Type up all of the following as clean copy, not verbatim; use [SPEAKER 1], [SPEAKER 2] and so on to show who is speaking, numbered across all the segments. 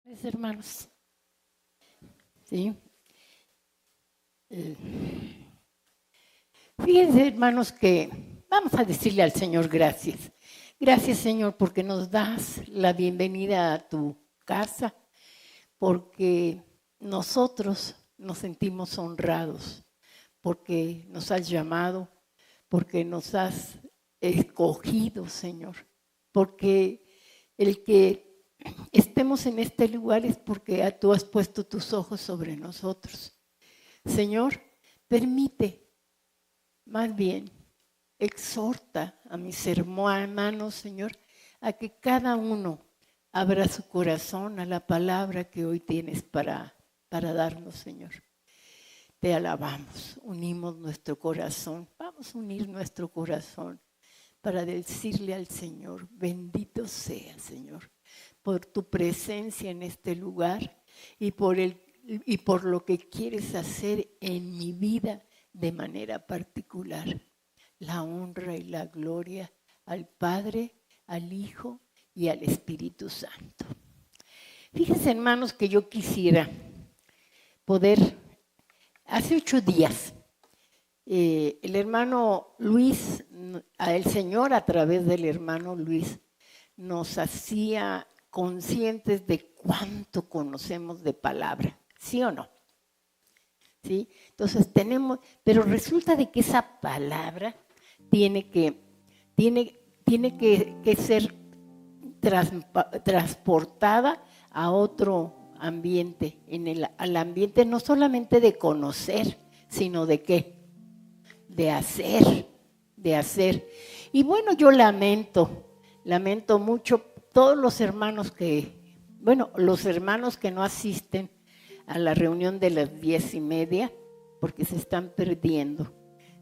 [SPEAKER 1] Mis hermanos, ¿sí? Fíjense, hermanos, que vamos a decirle al Señor gracias. Gracias, Señor, porque nos das la bienvenida a tu casa, porque nosotros nos sentimos honrados, porque nos has llamado, porque nos has escogido, Señor, porque el que estemos en este lugar es porque tú has puesto tus ojos sobre nosotros. Señor, permite, más bien, exhorta a mis hermanos, Señor, a que cada uno abra su corazón a la palabra que hoy tienes para darnos, Señor. Te alabamos, unimos nuestro corazón, vamos a unir nuestro corazón para decirle al Señor, bendito sea, Señor, por tu presencia en este lugar y por lo que quieres hacer en mi vida de manera particular. La honra y la gloria al Padre, al Hijo y al Espíritu Santo. Fíjense, hermanos, que yo quisiera poder, hace 8 días, el hermano Luis, el Señor a través del hermano Luis, nos hacía conscientes de cuánto conocemos de palabra, ¿sí o no? ¿Sí? Entonces tenemos, pero resulta de que esa palabra tiene que ser transportada a otro ambiente, al ambiente no solamente de conocer, sino de ¿qué? De hacer. Y bueno, yo lamento mucho todos los hermanos los hermanos que no asisten a la reunión de las 10:30, porque se están perdiendo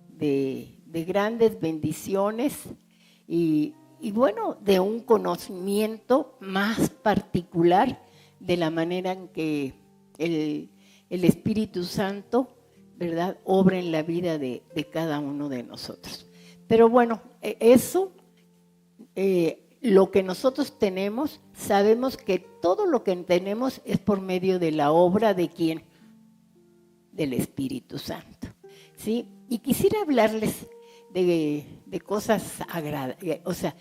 [SPEAKER 1] de grandes bendiciones y bueno, de un conocimiento más particular de la manera en que el Espíritu Santo, ¿verdad?, obra en la vida de cada uno de nosotros. Pero bueno, eso, lo que nosotros tenemos, sabemos que todo lo que tenemos es por medio de la obra de ¿quién? Del Espíritu Santo, ¿sí? Y quisiera hablarles de cosas agradables, o sea,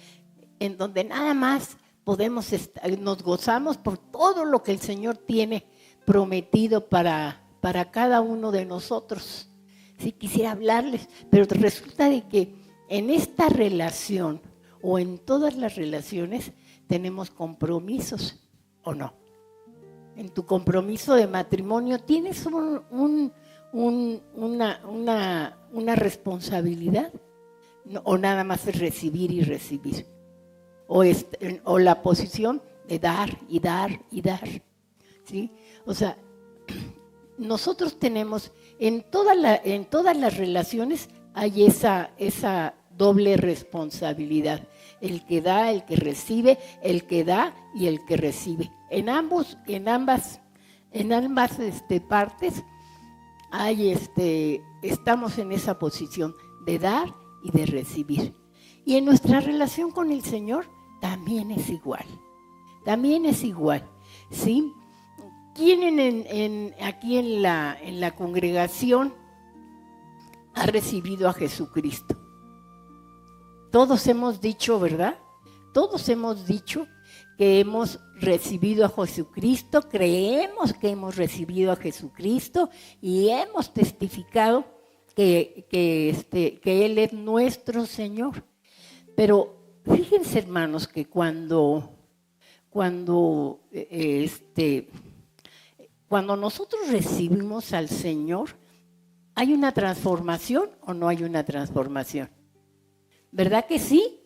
[SPEAKER 1] en donde nada más podemos nos gozamos por todo lo que el Señor tiene prometido para cada uno de nosotros. Sí, quisiera hablarles, pero resulta de que en esta relación o en todas las relaciones tenemos compromisos, ¿o no? En tu compromiso de matrimonio tienes una responsabilidad, o nada más es recibir y recibir, o la posición de dar y dar y dar, ¿sí? O sea, nosotros tenemos en todas las relaciones hay esa doble responsabilidad, el que da, el que recibe, el que da y el que recibe. En ambas partes estamos en esa posición de dar y de recibir. Y en nuestra relación con el Señor también es igual. ¿Sí? ¿Quién aquí en la congregación ha recibido a Jesucristo? Todos hemos dicho, ¿verdad? Todos hemos dicho que hemos recibido a Jesucristo, creemos que hemos recibido a Jesucristo y hemos testificado que Él es nuestro Señor. Pero fíjense, hermanos, que cuando nosotros recibimos al Señor, ¿hay una transformación o no hay una transformación? ¿Verdad que sí?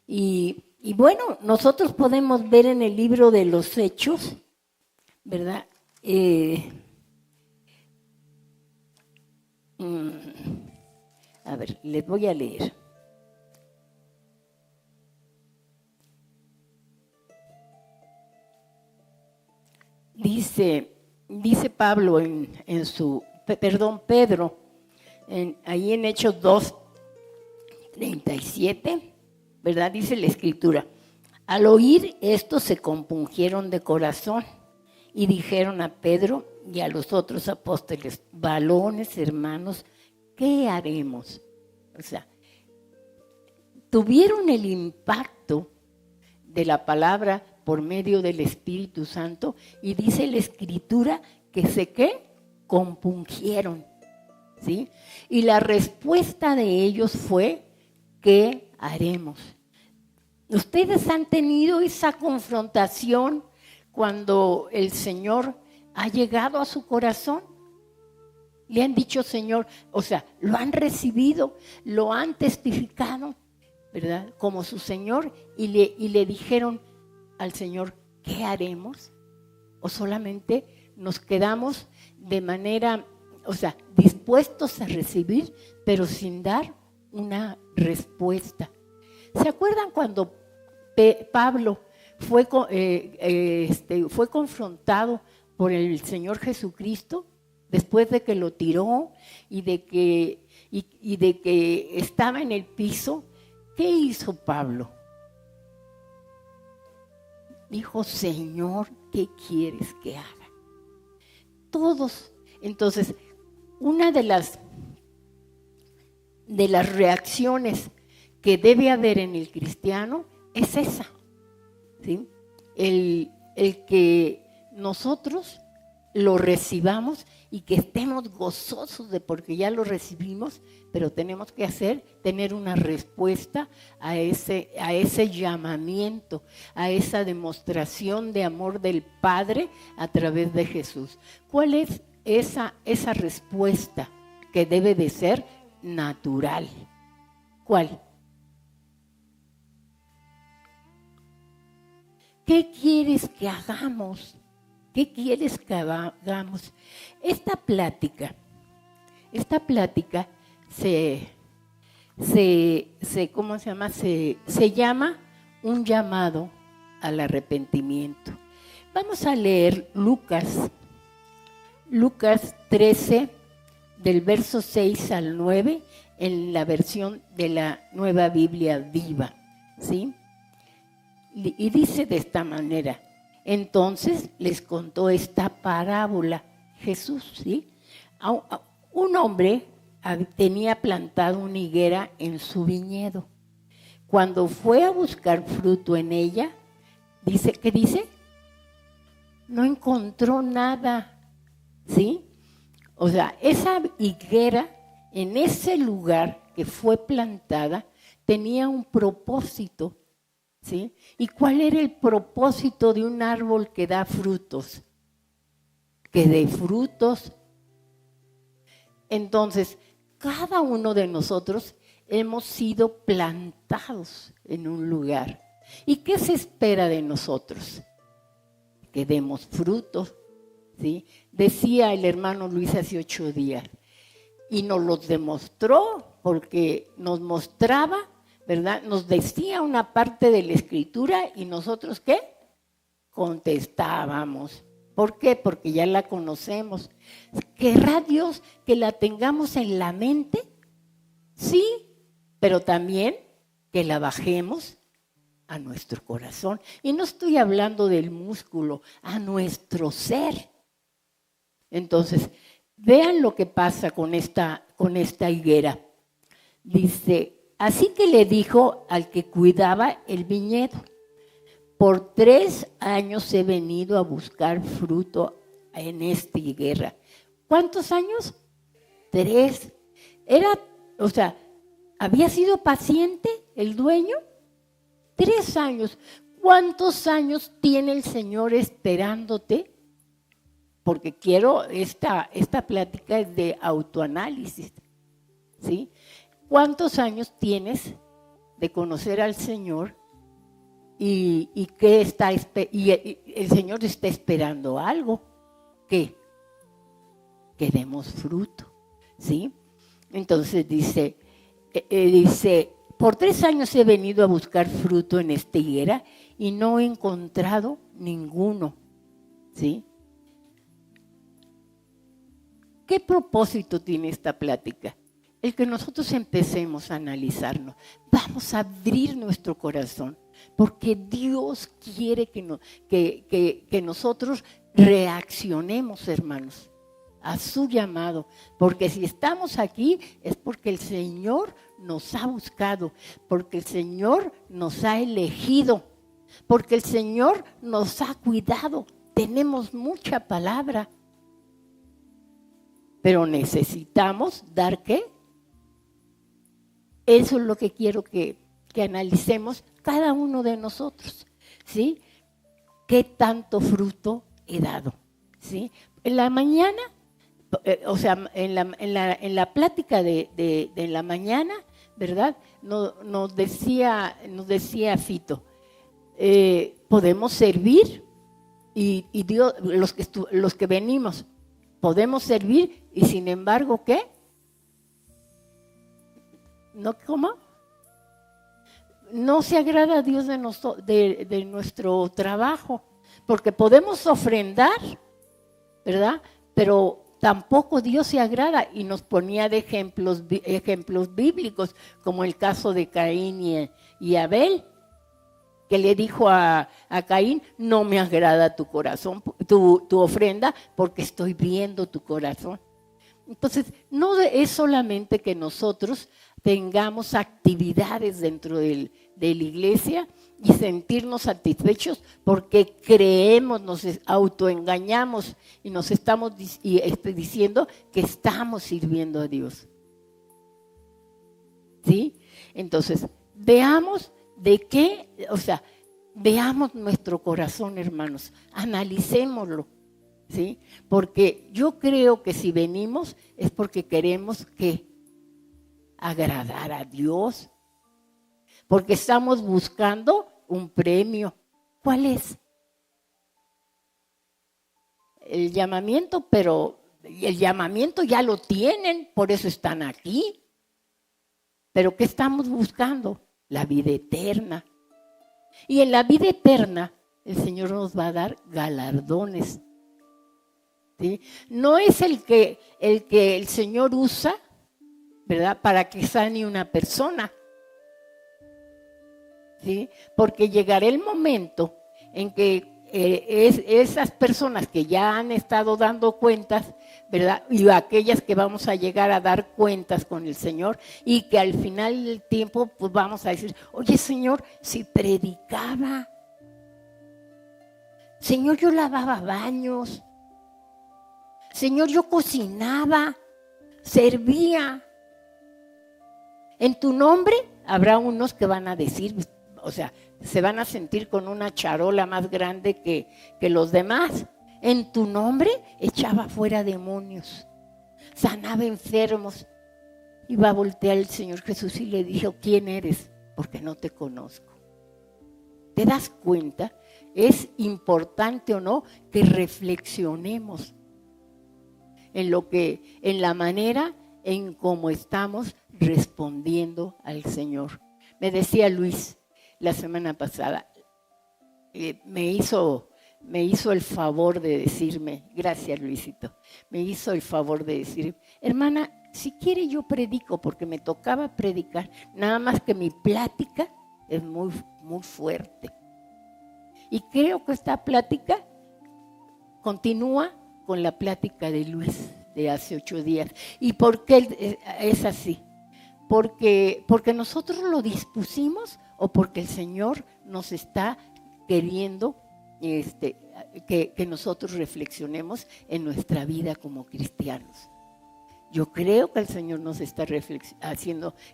[SPEAKER 1] Y bueno, nosotros podemos ver en el libro de los Hechos, ¿verdad? A ver, les voy a leer. Dice Pedro, ahí en Hechos 2:37, ¿verdad? Dice la Escritura: al oír esto se compungieron de corazón y dijeron a Pedro y a los otros apóstoles: varones, hermanos, ¿qué haremos? O sea, tuvieron el impacto de la palabra por medio del Espíritu Santo, y dice la Escritura que compungieron, ¿sí? Y la respuesta de ellos fue: ¿qué haremos? ¿Ustedes han tenido esa confrontación cuando el Señor ha llegado a su corazón? Le han dicho: Señor, o sea, lo han recibido, lo han testificado, ¿verdad? Como su Señor, y le dijeron al Señor: ¿qué haremos? O solamente nos quedamos de manera, o sea, dispuestos a recibir, pero sin dar una respuesta. ¿Se acuerdan cuando Pablo fue confrontado por el Señor Jesucristo después de que lo tiró y de que estaba en el piso? ¿Qué hizo Pablo? Dijo: Señor, ¿qué quieres que haga? Todos. Entonces, una de las reacciones que debe haber en el cristiano es esa, ¿sí? El que nosotros lo recibamos y que estemos gozosos de porque ya lo recibimos, pero tenemos que tener una respuesta a ese llamamiento, a esa demostración de amor del Padre a través de Jesús. ¿Cuál es esa respuesta que debe de ser natural? ¿Cuál? ¿Qué quieres que hagamos? ¿Qué quieres que hagamos? Esta plática ¿cómo se llama? Se llama un llamado al arrepentimiento. Vamos a leer Lucas 13, del verso 6 al 9, en la versión de la Nueva Biblia Viva, ¿sí? Y dice de esta manera: entonces les contó esta parábola Jesús, ¿sí? Un hombre tenía plantado una higuera en su viñedo. Cuando fue a buscar fruto en ella, ¿qué dice? No encontró nada, ¿sí? O sea, esa higuera en ese lugar que fue plantada tenía un propósito, ¿sí? ¿Y cuál era el propósito de un árbol que da frutos? Que dé frutos. Entonces, cada uno de nosotros hemos sido plantados en un lugar. ¿Y qué se espera de nosotros? Que demos frutos, ¿sí? Decía el hermano Luis hace 8 días, y nos los demostró, porque nos mostraba, ¿verdad? Nos decía una parte de la Escritura y nosotros, ¿qué? Contestábamos. ¿Por qué? Porque ya la conocemos. ¿Querrá Dios que la tengamos en la mente? Sí, pero también que la bajemos a nuestro corazón. Y no estoy hablando del músculo, a nuestro ser. Entonces, vean lo que pasa con esta higuera. Dice: así que le dijo al que cuidaba el viñedo: por 3 años he venido a buscar fruto en esta higuera. ¿Cuántos años? 3. ¿Había sido paciente el dueño? 3 años. ¿Cuántos años tiene el Señor esperándote? Porque esta plática es de autoanálisis, ¿sí? ¿Cuántos años tienes de conocer al Señor? Y el Señor está esperando algo. ¿Qué? Que demos fruto, ¿sí? Entonces dice, por 3 años he venido a buscar fruto en esta higuera y no he encontrado ninguno, ¿sí? ¿Qué propósito tiene esta plática? El que nosotros empecemos a analizarnos. Vamos a abrir nuestro corazón, porque Dios quiere que nosotros reaccionemos, hermanos, a su llamado, porque si estamos aquí es porque el Señor nos ha buscado, porque el Señor nos ha elegido, porque el Señor nos ha cuidado. Tenemos mucha palabra, pero necesitamos dar ¿qué? Eso es lo que quiero que analicemos cada uno de nosotros, ¿sí? ¿Qué tanto fruto he dado? ¿Sí? En la mañana, en la plática de la mañana, ¿verdad? Nos decía Fito, podemos servir y Dios, los que venimos, podemos servir y sin embargo, ¿qué? ¿No cómo? No se agrada a Dios de nuestro trabajo, porque podemos ofrendar, ¿verdad? Pero tampoco Dios se agrada, y nos ponía de ejemplos bíblicos, como el caso de Caín y Abel, que le dijo a Caín: no me agrada tu corazón, tu ofrenda, porque estoy viendo tu corazón. Entonces, no es solamente que nosotros tengamos actividades dentro de la iglesia y sentirnos satisfechos porque creemos, nos autoengañamos y nos estamos diciendo que estamos sirviendo a Dios. ¿Sí? Entonces, veamos veamos nuestro corazón, hermanos, analicémoslo. ¿Sí? Porque yo creo que si venimos es porque queremos que agradar a Dios, porque estamos buscando un premio. ¿Cuál es? El llamamiento, pero el llamamiento ya lo tienen, por eso están aquí. Pero ¿qué estamos buscando? La vida eterna. Y en la vida eterna el Señor nos va a dar galardones. ¿Sí? No es el que el Señor usa, ¿verdad?, para que sane una persona. ¿Sí? Porque llegará el momento en que esas personas que ya han estado dando cuentas, ¿verdad?, y aquellas que vamos a llegar a dar cuentas con el Señor, y que al final del tiempo pues vamos a decir: oye, Señor, si predicaba, Señor, yo lavaba baños, Señor, yo cocinaba, servía. En tu nombre habrá unos que van a decir, se van a sentir con una charola más grande que los demás. En tu nombre echaba fuera demonios, sanaba enfermos. Y va a voltear el Señor Jesús y le dijo: ¿quién eres? Porque no te conozco. ¿Te das cuenta? Es importante o no que reflexionemos en la manera en cómo estamos respondiendo al Señor. Me decía Luis la semana pasada, me hizo el favor de decirme, gracias Luisito, me hizo el favor de decir: hermana, si quiere yo predico, porque me tocaba predicar, nada más que mi plática es muy, muy fuerte. Y creo que esta plática continúa con la plática de Luis de hace 8 días. ¿Y por qué es así? Porque nosotros lo dispusimos, o porque el Señor nos está queriendo que nosotros reflexionemos en nuestra vida como cristianos. Yo creo que el Señor nos está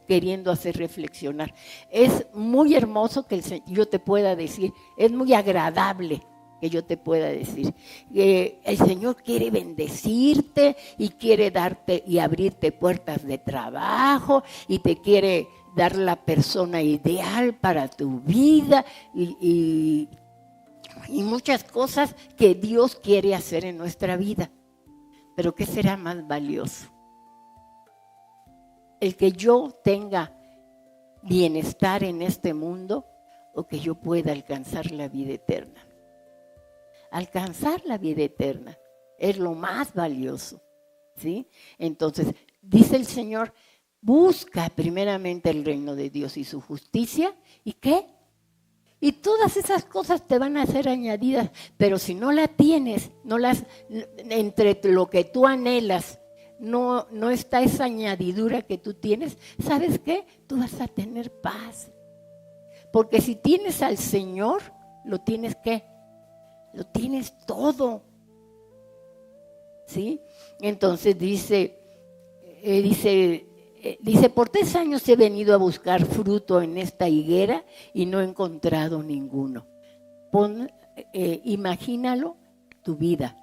[SPEAKER 1] queriendo hacer reflexionar. Es muy hermoso que yo te pueda decir, es muy agradable que yo te pueda decir, el Señor quiere bendecirte y quiere darte y abrirte puertas de trabajo, y te quiere dar la persona ideal para tu vida y muchas cosas que Dios quiere hacer en nuestra vida. Pero ¿qué será más valioso? ¿El que yo tenga bienestar en este mundo, o que yo pueda alcanzar la vida eterna? Alcanzar la vida eterna es lo más valioso, ¿sí? Entonces, dice el Señor: busca primeramente el reino de Dios y su justicia, ¿y qué? Y todas esas cosas te van a ser añadidas, pero si no la tienes, entre lo que tú anhelas, no está esa añadidura que tú tienes, ¿sabes qué? Tú vas a tener paz. Porque si tienes al Señor, lo tienes ¿qué? Lo tienes todo. ¿Sí? Entonces dice, por 3 años he venido a buscar fruto en esta higuera y no he encontrado ninguno. Imagínalo, tu vida,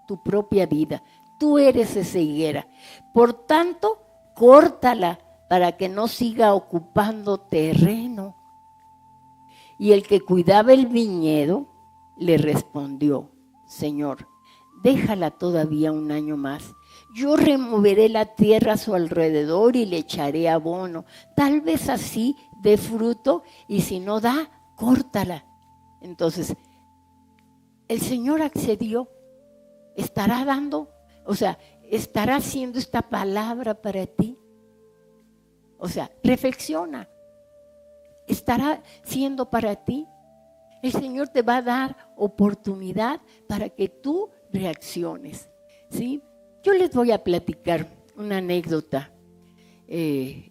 [SPEAKER 1] tu propia vida. Tú eres esa higuera. Por tanto, córtala para que no siga ocupando terreno. Y el que cuidaba el viñedo le respondió, Señor, déjala todavía un año más. Yo removeré la tierra a su alrededor y le echaré abono. Tal vez así dé fruto y si no da, córtala. Entonces, el Señor accedió. Estará dando, estará haciendo esta palabra para ti. Reflexiona. Estará siendo para ti. El Señor te va a dar oportunidad para que tú reacciones, ¿sí? Yo les voy a platicar una anécdota de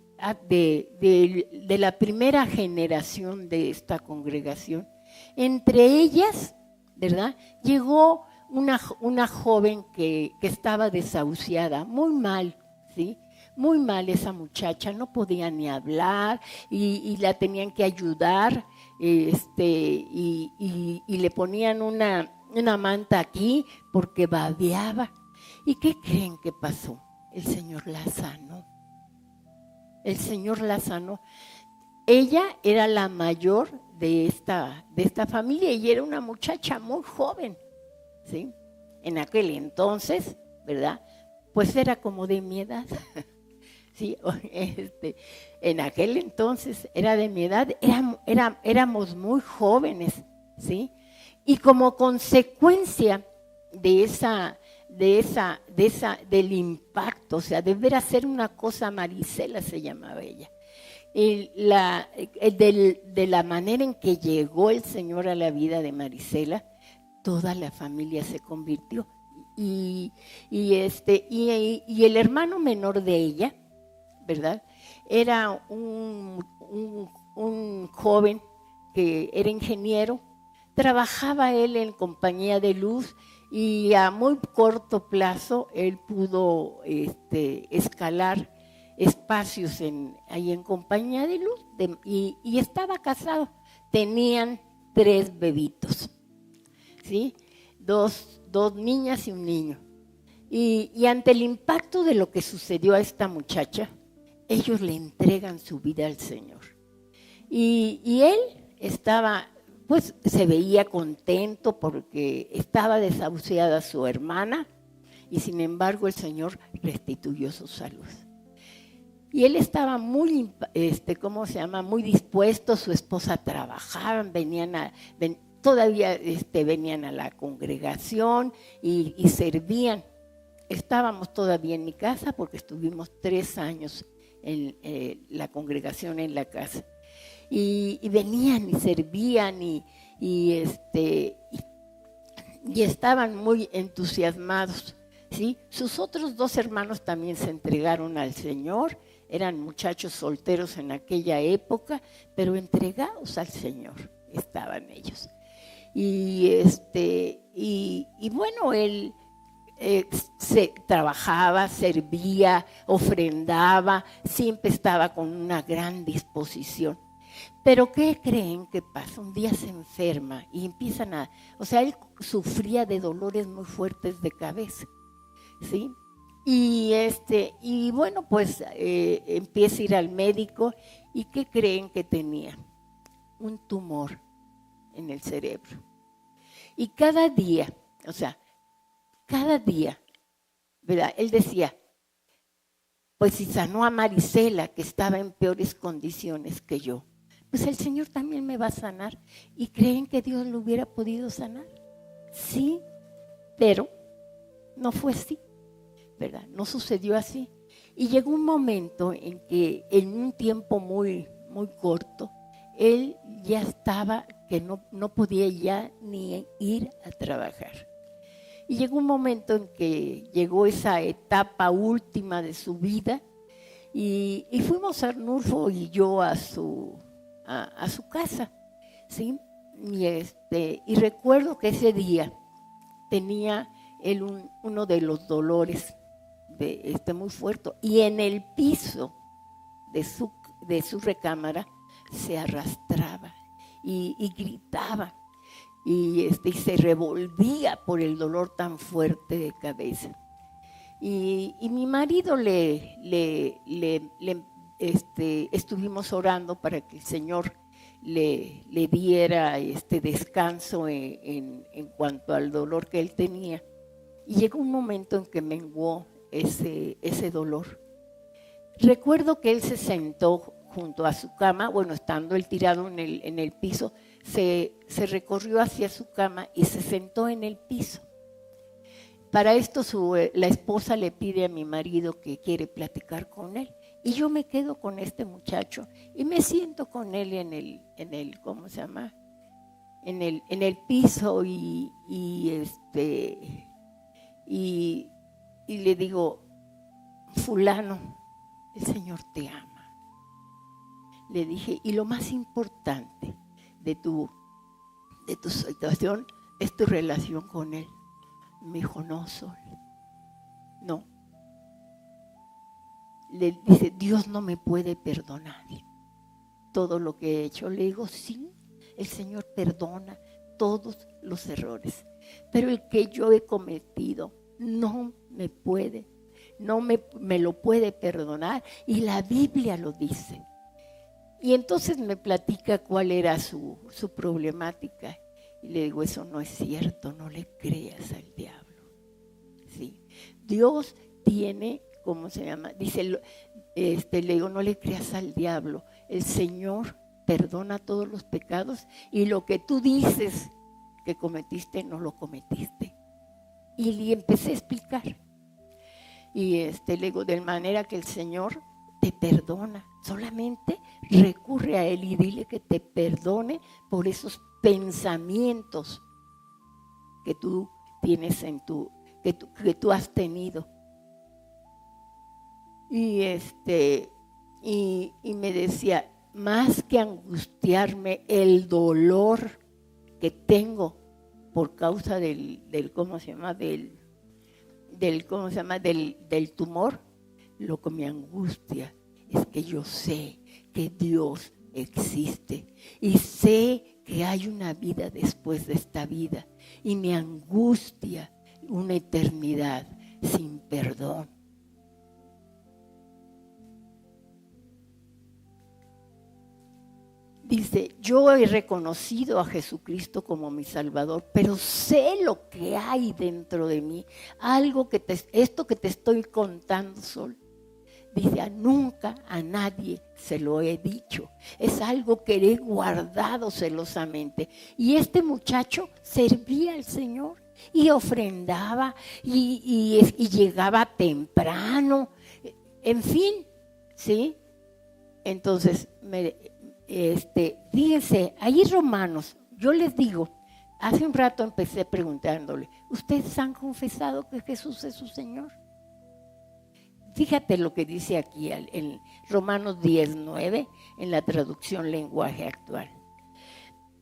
[SPEAKER 1] la primera generación de esta congregación. Entre ellas, ¿verdad? Llegó una joven que estaba desahuciada, muy mal, ¿sí? Muy mal esa muchacha, no podía ni hablar y la tenían que ayudar y le ponían una manta aquí porque babeaba. ¿Y qué creen que pasó? El Señor la sanó. El Señor la sanó. Ella era la mayor de esta familia y era una muchacha muy joven, ¿sí? En aquel entonces, ¿verdad? Pues era como de mi edad. Sí, en aquel entonces era de mi edad, éramos muy jóvenes, ¿sí? Y como consecuencia del impacto, de ver hacer una cosa, Marisela se llamaba ella, de la manera en que llegó el Señor a la vida de Marisela, toda la familia se convirtió. Y el hermano menor de ella, ¿verdad? Era un joven que era ingeniero, trabajaba él en compañía de luz y a muy corto plazo él pudo escalar espacios ahí en compañía de luz y estaba casado. Tenían 3 bebitos, ¿sí? Dos niñas y un niño. Y ante el impacto de lo que sucedió a esta muchacha, ellos le entregan su vida al Señor. Y él estaba, pues se veía contento porque estaba desahuciada su hermana y sin embargo el Señor restituyó su salud. Y él estaba muy, muy dispuesto, su esposa trabajaba, todavía venían a la congregación y servían. Estábamos todavía en mi casa porque estuvimos 3 años en la congregación en la casa. Y venían y servían y estaban muy entusiasmados, ¿sí? Sus otros 2 hermanos también se entregaron al Señor, eran muchachos solteros en aquella época, pero entregados al Señor estaban ellos. Y bueno, él se trabajaba, servía, ofrendaba, siempre estaba con una gran disposición. Pero ¿qué creen que pasa? Un día se enferma y empiezan él sufría de dolores muy fuertes de cabeza, ¿sí? Y bueno, pues empieza a ir al médico y ¿qué creen que tenía? Un tumor en el cerebro. Y cada día, ¿verdad? Él decía, pues si sanó a Marisela, que estaba en peores condiciones que yo, pues el Señor también me va a sanar. ¿Y creen que Dios lo hubiera podido sanar? Sí, pero no fue así, ¿verdad? No sucedió así. Y llegó un momento en que en un tiempo muy, muy corto, él ya estaba que no podía ya ni ir a trabajar. Y llegó un momento en que llegó esa etapa última de su vida y fuimos Arnulfo y yo a su casa, ¿sí? Y recuerdo que ese día tenía él uno de los dolores muy fuerte, y en el piso de su recámara se arrastraba y gritaba y se revolvía por el dolor tan fuerte de cabeza. Y mi marido estuvimos orando para que el Señor le diera descanso en cuanto al dolor que él tenía. Y llegó un momento en que menguó ese dolor. Recuerdo que él se sentó junto a su cama, bueno, estando él tirado en el piso, se recorrió hacia su cama y se sentó en el piso. Para esto la esposa le pide a mi marido que quiere platicar con él. Y yo me quedo con este muchacho y me siento con él en el ¿cómo se llama? En el piso y le digo, fulano, el Señor te ama. Le dije, y lo más importante de tu situación es tu relación con Él. Me dijo, no, Sol, no. Le dice, Dios no me puede perdonar todo lo que he hecho. Le digo, sí, el Señor perdona todos los errores, pero el que yo he cometido no me lo puede perdonar, y la Biblia lo dice. Y entonces me platica cuál era su problemática. Y le digo, eso no es cierto, no le creas al diablo. ¿Sí? Dios tiene, ¿cómo se llama? Dice, le digo, no le creas al diablo. El Señor perdona todos los pecados y lo que tú dices que cometiste, no lo cometiste. Y le empecé a explicar. Y le digo, de manera que el Señor te perdona. Solamente recurre a Él y dile que te perdone por esos pensamientos que tú tienes que tú has tenido. Y me decía, más que angustiarme el dolor que tengo por causa del tumor, lo que me angustia es que yo sé que Dios existe y sé que hay una vida después de esta vida, y me angustia una eternidad sin perdón. Dice, yo he reconocido a Jesucristo como mi Salvador, pero sé lo que hay dentro de mí. Esto que te estoy contando, Sol, dice, nunca a nadie se lo he dicho. Es algo que he guardado celosamente. Y este muchacho servía al Señor y ofrendaba y llegaba temprano. En fin, ¿sí? Entonces, fíjense, ahí Romanos, yo les digo, hace un rato empecé preguntándole, ¿ustedes han confesado que Jesús es su Señor? Fíjate lo que dice aquí en Romanos 10:9, en la traducción lenguaje actual.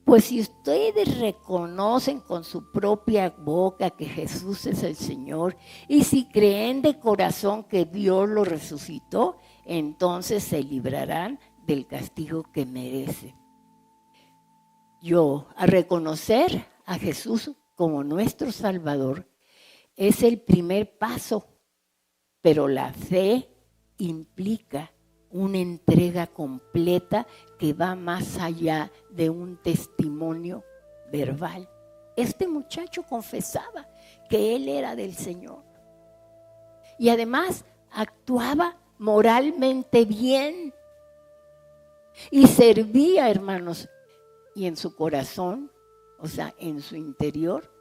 [SPEAKER 1] Pues si ustedes reconocen con su propia boca que Jesús es el Señor, y si creen de corazón que Dios lo resucitó, entonces se librarán del castigo que merecen. A reconocer a Jesús como nuestro Salvador es el primer paso, pero la fe implica una entrega completa que va más allá de un testimonio verbal. Este muchacho confesaba que él era del Señor y además actuaba moralmente bien y servía, hermanos, y en su corazón, o sea, en su interior,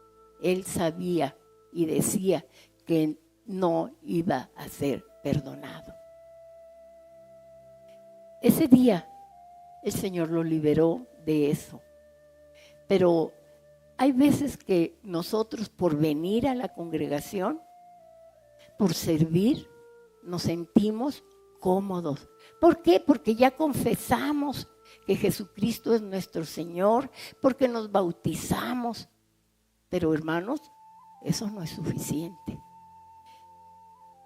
[SPEAKER 1] él sabía y decía que no iba a ser perdonado. Ese día el Señor lo liberó de eso. Pero hay veces que nosotros, por venir a la congregación, por servir, nos sentimos cómodos. ¿Por qué? Porque ya confesamos que Jesucristo es nuestro Señor, porque nos bautizamos. Pero hermanos, eso no es suficiente.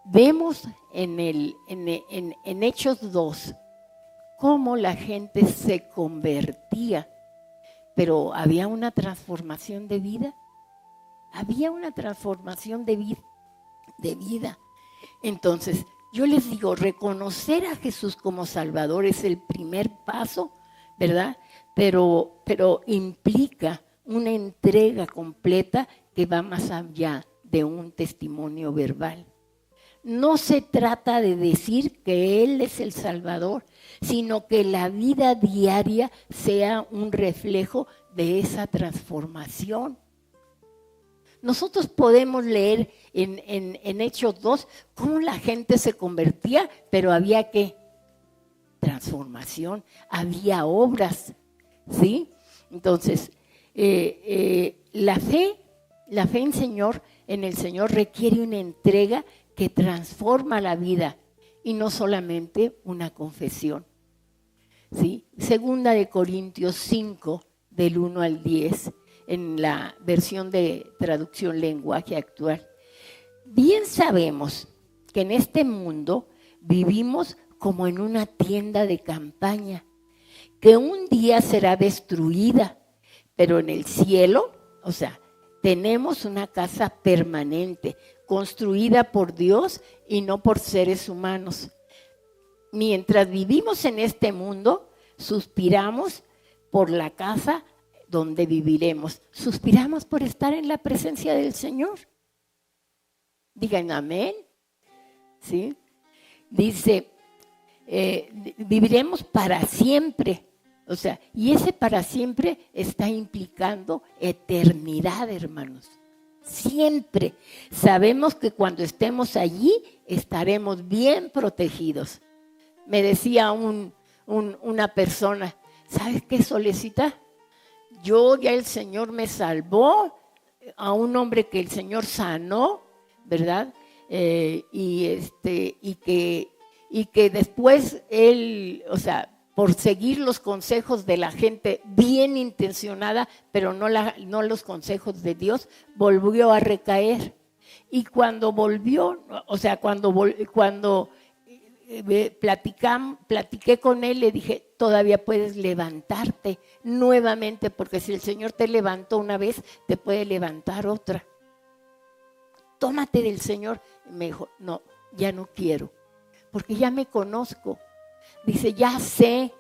[SPEAKER 1] Vemos en Hechos 2 cómo la gente se convertía, pero había una transformación de vida. Había una transformación de vida. Entonces, yo les digo, reconocer a Jesús como Salvador es el primer paso, ¿verdad? Pero implica una entrega completa que va más allá de un testimonio verbal. No se trata de decir que Él es el Salvador, sino que la vida diaria sea un reflejo de esa transformación. Nosotros podemos leer en Hechos 2 cómo la gente se convertía, pero había ¿qué? Transformación, había obras, ¿sí? Entonces, la fe en el Señor requiere una entrega que transforma la vida y no solamente una confesión, ¿sí? Segunda de Corintios 5, del 1 al 10, en la versión de traducción lenguaje actual. Bien sabemos que en este mundo vivimos como en una tienda de campaña, que un día será destruida, pero en el cielo, o sea, tenemos una casa permanente, construida por Dios y no por seres humanos. Mientras vivimos en este mundo, suspiramos por la casa donde viviremos. Suspiramos por estar en la presencia del Señor. Digan amén. ¿Sí? Dice, viviremos para siempre. O sea, y ese para siempre está implicando eternidad, hermanos. Siempre. Sabemos que cuando estemos allí estaremos bien protegidos. Me decía una persona, ¿sabes qué, Solecita? Yo ya el Señor me salvó, a un hombre que el Señor sanó, ¿verdad? Y que después él, o sea, por seguir los consejos de la gente bien intencionada, pero no los consejos de Dios, volvió a recaer. Y cuando volvió, o sea, cuando platiqué con él, le dije, todavía puedes levantarte nuevamente, porque si el Señor te levantó una vez, te puede levantar otra. Tómate del Señor. Y me dijo, no, ya no quiero, porque ya me conozco. Dice, ya sé,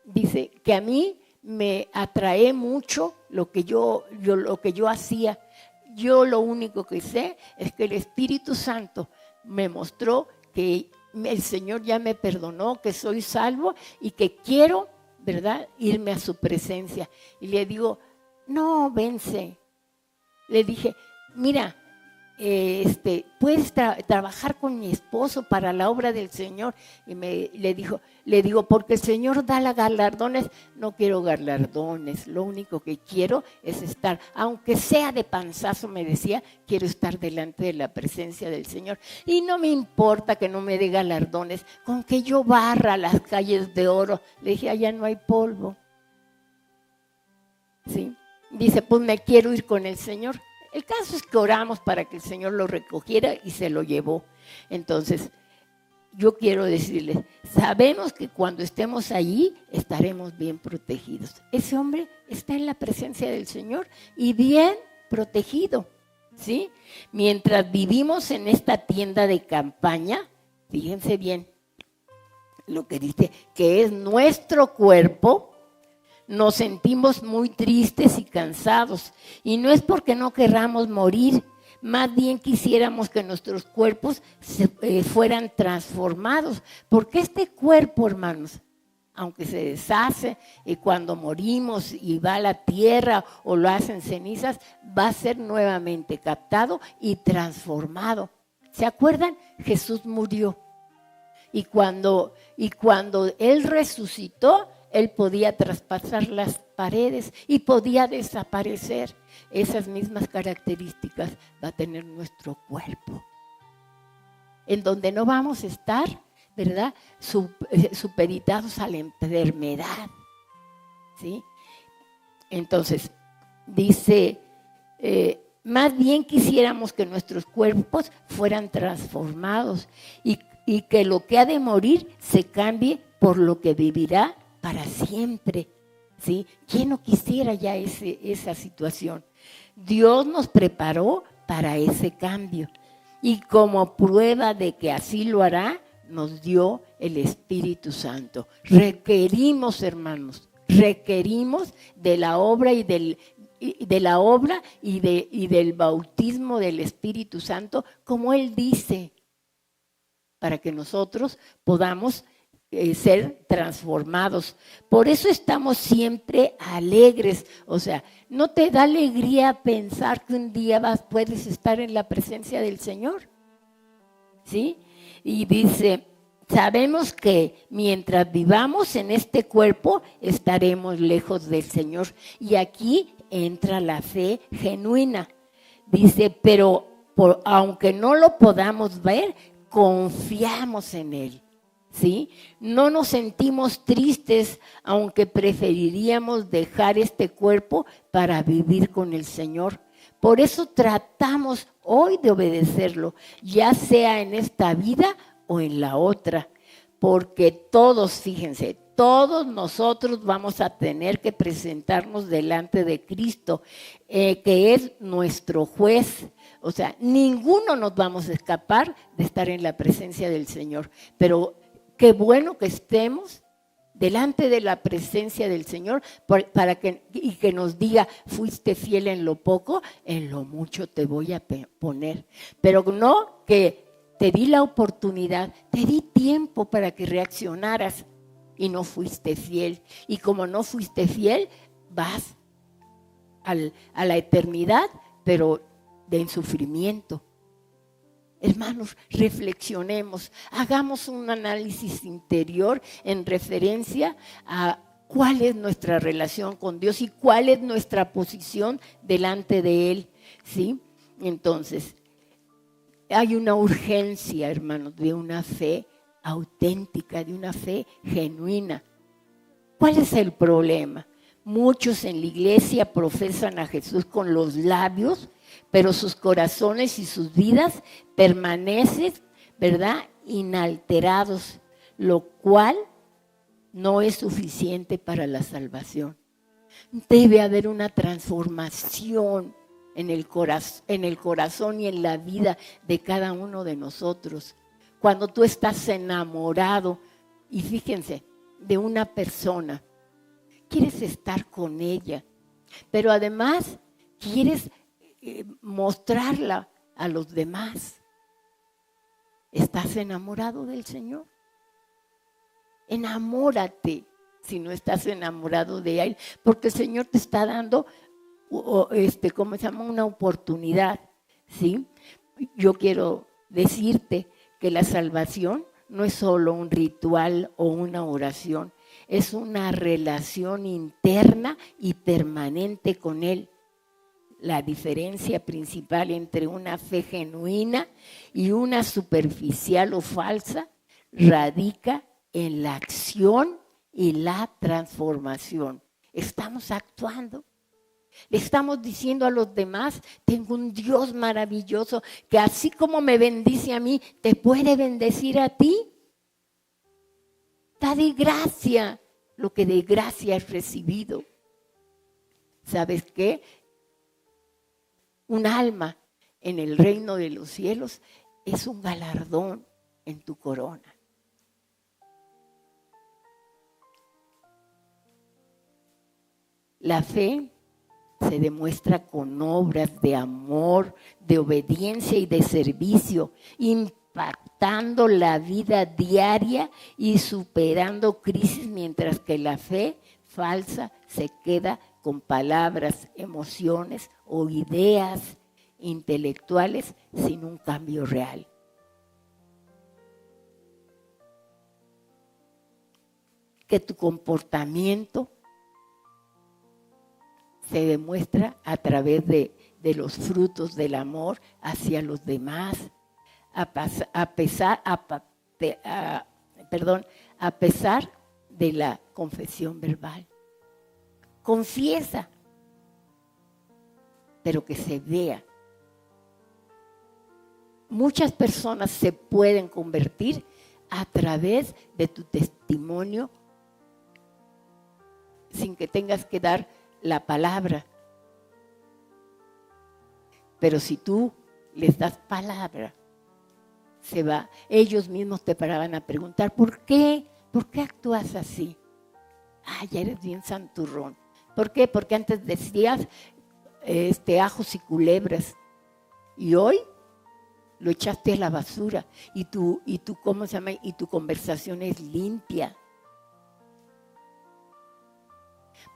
[SPEAKER 1] dice que a mí me atrae mucho lo que yo hacía. Yo lo único que sé es que el Espíritu Santo me mostró que el Señor ya me perdonó, que soy salvo y que quiero, ¿verdad?, irme a su presencia. Y le digo, no, vence. Le dije, mira, puedes trabajar con mi esposo para la obra del Señor. Y le digo, porque el Señor da los galardones. No quiero galardones, lo único que quiero es estar, aunque sea de panzazo, me decía, quiero estar delante de la presencia del Señor. Y no me importa que no me dé galardones, con que yo barra las calles de oro. Le dije, allá no hay polvo. ¿Sí? Dice, pues me quiero ir con el Señor. El caso es que oramos para que el Señor lo recogiera y se lo llevó. Entonces, yo quiero decirles, sabemos que cuando estemos allí estaremos bien protegidos. Ese hombre está en la presencia del Señor y bien protegido, ¿sí? Mientras vivimos en esta tienda de campaña, fíjense bien lo que dice, que es nuestro cuerpo. Nos sentimos muy tristes y cansados, y no es porque no querramos morir, más bien quisiéramos que nuestros cuerpos fueran transformados, porque este cuerpo, hermanos, aunque se deshace y cuando morimos y va a la tierra o lo hacen cenizas, va a ser nuevamente captado y transformado. ¿Se acuerdan? Jesús murió, y cuando Él resucitó, Él podía traspasar las paredes y podía desaparecer. Esas mismas características va a tener nuestro cuerpo. En donde no vamos a estar, ¿verdad?, supeditados a la enfermedad, ¿sí? Entonces, dice, más bien quisiéramos que nuestros cuerpos fueran transformados y que lo que ha de morir se cambie por lo que vivirá para siempre, ¿sí? ¿Quién no quisiera ya esa situación? Dios nos preparó para ese cambio y como prueba de que así lo hará, nos dio el Espíritu Santo. Requerimos, hermanos, de la obra y del bautismo del Espíritu Santo, como Él dice, para que nosotros podamos ser transformados. Por eso estamos siempre alegres. O sea, ¿no te da alegría pensar que un día puedes estar en la presencia del Señor? ¿Sí? Y dice, sabemos que mientras vivamos en este cuerpo, estaremos lejos del Señor. Y aquí entra la fe genuina. Dice, pero aunque no lo podamos ver, confiamos en Él. ¿Sí? No nos sentimos tristes, aunque preferiríamos dejar este cuerpo para vivir con el Señor. Por eso tratamos hoy de obedecerlo, ya sea en esta vida o en la otra. Porque todos, fíjense, todos nosotros vamos a tener que presentarnos delante de Cristo, que es nuestro juez. O sea, ninguno nos vamos a escapar de estar en la presencia del Señor. Pero qué bueno que estemos delante de la presencia del Señor y que nos diga, fuiste fiel en lo poco, en lo mucho te voy a poner. Pero no que te di la oportunidad, te di tiempo para que reaccionaras y no fuiste fiel. Y como no fuiste fiel, vas a la eternidad, pero en sufrimiento. Hermanos, reflexionemos, hagamos un análisis interior en referencia a cuál es nuestra relación con Dios y cuál es nuestra posición delante de Él, ¿sí? Entonces, hay una urgencia, hermanos, de una fe auténtica, de una fe genuina. ¿Cuál es el problema? Muchos en la iglesia profesan a Jesús con los labios, pero sus corazones y sus vidas permanecen, ¿verdad?, inalterados, lo cual no es suficiente para la salvación. Debe haber una transformación en el corazón y en la vida de cada uno de nosotros. Cuando tú estás enamorado, y fíjense, de una persona, quieres estar con ella, pero además quieres mostrarla a los demás. ¿Estás enamorado del Señor? Enamórate si no estás enamorado de Él, porque el Señor te está dando, ¿cómo se llama?, una oportunidad, ¿sí? Yo quiero decirte que la salvación no es solo un ritual o una oración, es una relación interna y permanente con Él. La diferencia principal entre una fe genuina y una superficial o falsa radica en la acción y la transformación. Estamos actuando. Le estamos diciendo a los demás, tengo un Dios maravilloso que así como me bendice a mí, te puede bendecir a ti. Da de gracia lo que de gracia has recibido. ¿Sabes qué? Un alma en el reino de los cielos es un galardón en tu corona. La fe se demuestra con obras de amor, de obediencia y de servicio, impactando la vida diaria y superando crisis, mientras que la fe falsa se queda con palabras, emociones o ideas intelectuales sin un cambio real. que tu comportamiento se demuestra a través de los frutos del amor hacia los demás, a pesar de la confesión verbal. Confiesa, pero que se vea. Muchas personas se pueden convertir a través de tu testimonio sin que tengas que dar la palabra. Pero si tú les das palabra, ellos mismos te van a preguntar, ¿por qué? ¿Por qué actúas así? Ya eres bien santurrón. ¿Por qué? Porque antes decías ajos y culebras y hoy lo echaste a la basura y tu ¿cómo se llama? Y tu conversación es limpia.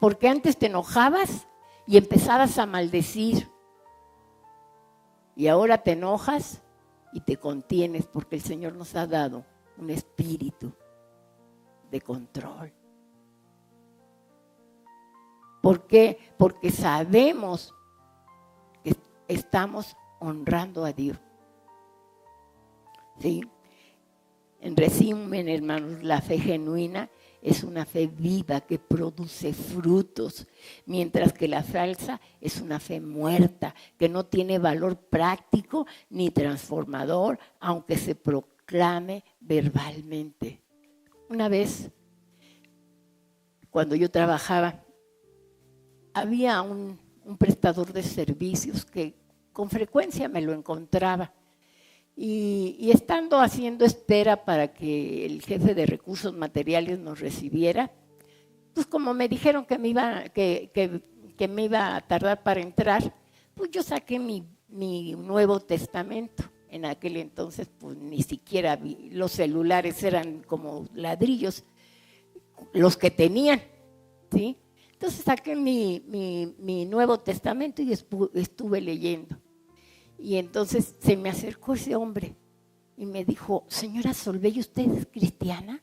[SPEAKER 1] Porque antes te enojabas y empezabas a maldecir. Y ahora te enojas y te contienes porque el Señor nos ha dado un espíritu de control. ¿Por qué? Porque sabemos que estamos honrando a Dios. ¿Sí? En resumen, hermanos, la fe genuina es una fe viva que produce frutos, mientras que la falsa es una fe muerta, que no tiene valor práctico ni transformador, aunque se proclame verbalmente. Una vez, cuando yo trabajaba, había un prestador de servicios que con frecuencia me lo encontraba. Y estando haciendo espera para que el jefe de recursos materiales nos recibiera, pues como me dijeron que me iba a tardar para entrar, pues yo saqué mi Nuevo Testamento. En aquel entonces pues ni siquiera los celulares eran como ladrillos, los que tenían, ¿sí? Entonces saqué mi Nuevo Testamento y estuve leyendo. Y entonces se me acercó ese hombre y me dijo, señora Solbey, ¿usted es cristiana?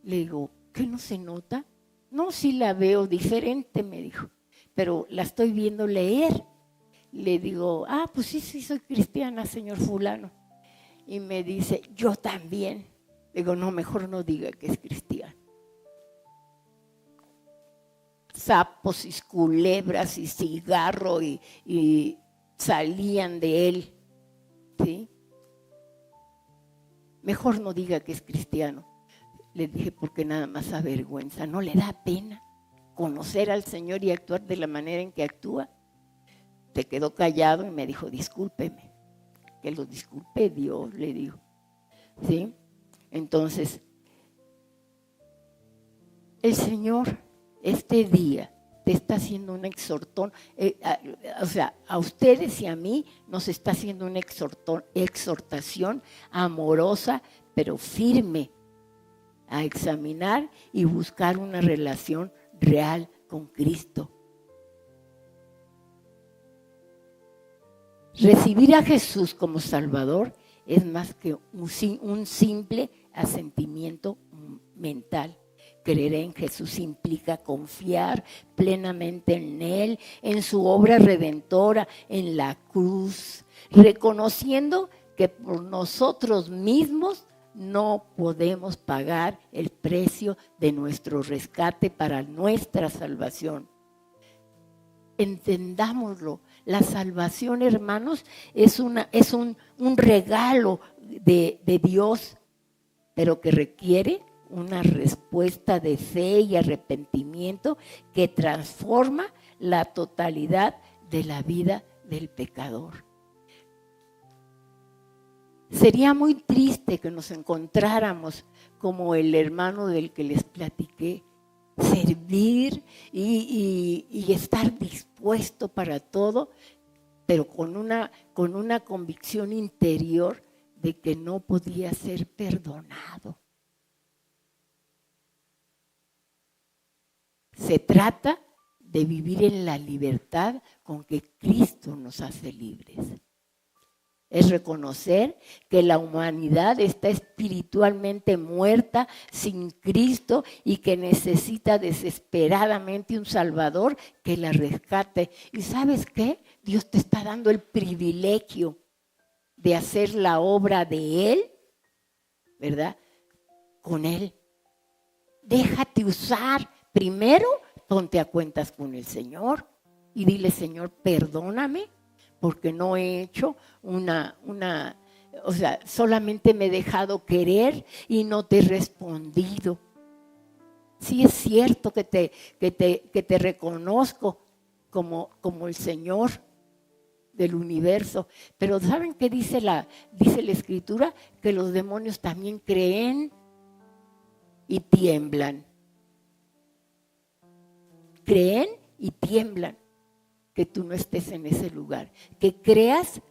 [SPEAKER 1] Le digo, ¿qué no se nota? No, sí la veo diferente, me dijo, pero la estoy viendo leer. Le digo, pues sí, soy cristiana, señor fulano. Y me dice, yo también. Le digo, no, mejor no diga que es cristiano. Sapos y culebras y cigarro y salían de él, ¿sí? Mejor no diga que es cristiano. Le dije, porque nada más avergüenza, no le da pena conocer al Señor y actuar de la manera en que actúa. Se quedó callado y me dijo, discúlpeme, que lo disculpe Dios, le digo, ¿sí? Entonces, el Señor este día te está haciendo un exhortón, a ustedes y a mí nos está haciendo una exhortación amorosa, pero firme, a examinar y buscar una relación real con Cristo. Recibir a Jesús como Salvador es más que un simple asentimiento mental. Creer en Jesús implica confiar plenamente en Él, en su obra redentora, en la cruz, reconociendo que por nosotros mismos no podemos pagar el precio de nuestro rescate para nuestra salvación. Entendámoslo, la salvación, hermanos, es un regalo de Dios, pero que requiere una respuesta de fe y arrepentimiento que transforma la totalidad de la vida del pecador. Sería muy triste que nos encontráramos como el hermano del que les platiqué, servir y estar dispuesto para todo, pero con una convicción interior de que no podía ser perdonado. Se trata de vivir en la libertad con que Cristo nos hace libres. es reconocer que la humanidad está espiritualmente muerta sin Cristo y que necesita desesperadamente un Salvador que la rescate. ¿Y sabes qué? Dios te está dando el privilegio de hacer la obra de Él, ¿verdad? Con Él. Déjate usar. Primero, ponte a cuentas con el Señor y dile, Señor, perdóname porque no he hecho o sea, solamente me he dejado querer y no te he respondido. Sí es cierto que te reconozco como el Señor del universo, pero ¿saben qué dice la Escritura? Que los demonios también creen y tiemblan. Creen y tiemblan que tú no estés en ese lugar, que creas,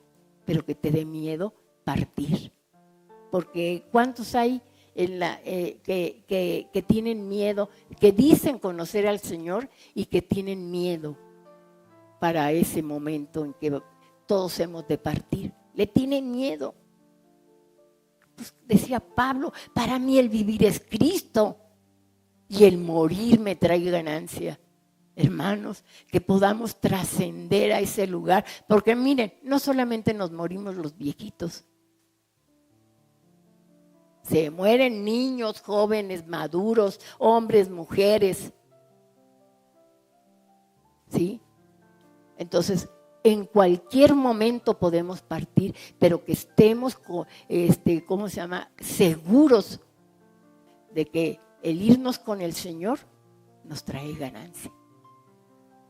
[SPEAKER 1] pero que te dé miedo partir. Porque ¿cuántos hay que tienen miedo, que dicen conocer al Señor y que tienen miedo para ese momento en que todos hemos de partir? Le tienen miedo. Pues decía Pablo, para mí el vivir es Cristo y el morir me trae ganancia. Hermanos, que podamos trascender a ese lugar, porque miren, no solamente nos morimos los viejitos, se mueren niños, jóvenes, maduros, hombres, mujeres, ¿sí? Entonces, en cualquier momento podemos partir, pero que estemos, seguros de que el irnos con el Señor nos trae ganancia.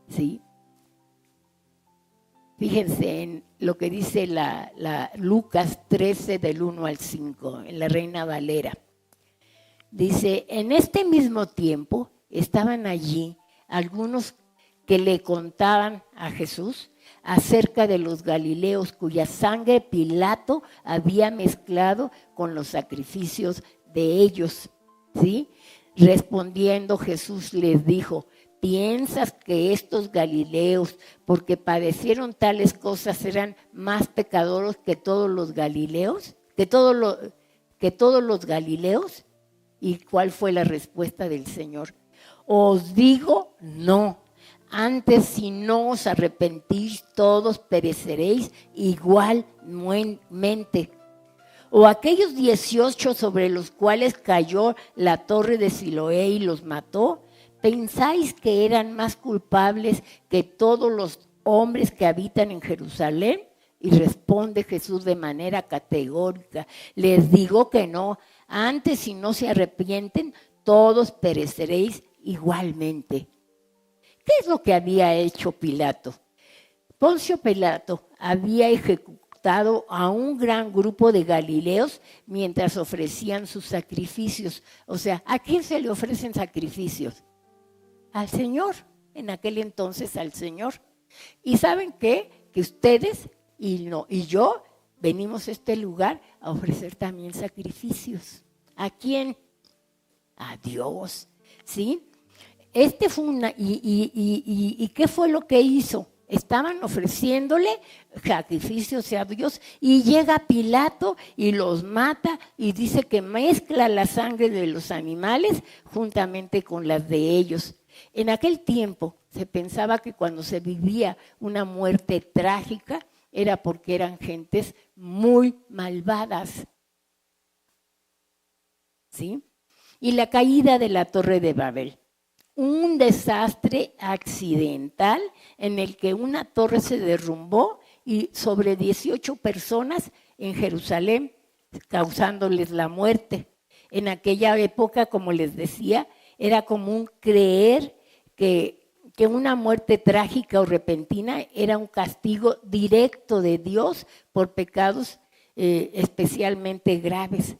[SPEAKER 1] ¿Sí? Fíjense en lo que dice la Lucas 13 del 1 al 5, en la Reina Valera. Dice, en este mismo tiempo estaban allí algunos que le contaban a Jesús acerca de los galileos cuya sangre Pilato había mezclado con los sacrificios de ellos. ¿Sí? Respondiendo Jesús les dijo, ¿piensas que estos galileos, porque padecieron tales cosas, eran más pecadores que todos los galileos? ¿Que todos los galileos? ¿Y cuál fue la respuesta del Señor? Os digo, no. Antes, si no os arrepentís, todos pereceréis igualmente. O aquellos 18 sobre los cuales cayó la torre de Siloé y los mató, ¿pensáis que eran más culpables que todos los hombres que habitan en Jerusalén? Y responde Jesús de manera categórica, les digo que no, antes si no se arrepienten, todos pereceréis igualmente. ¿Qué es lo que había hecho Pilato? Poncio Pilato había ejecutado a un gran grupo de galileos mientras ofrecían sus sacrificios. O sea, ¿a quién se le ofrecen sacrificios? Al Señor, en aquel entonces al Señor. ¿Y saben qué? Que ustedes y yo venimos a este lugar a ofrecer también sacrificios. ¿A quién? A Dios, ¿sí? ¿Y qué fue lo que hizo? Estaban ofreciéndole sacrificios a Dios y llega Pilato y los mata y dice que mezcla la sangre de los animales juntamente con las de ellos. En aquel tiempo se pensaba que cuando se vivía una muerte trágica era porque eran gentes muy malvadas. ¿Sí? Y la caída de la Torre de Babel. Un desastre accidental en el que una torre se derrumbó y sobre 18 personas en Jerusalén, causándoles la muerte. En aquella época, como les decía, era común creer que una muerte trágica o repentina era un castigo directo de Dios por pecados especialmente graves.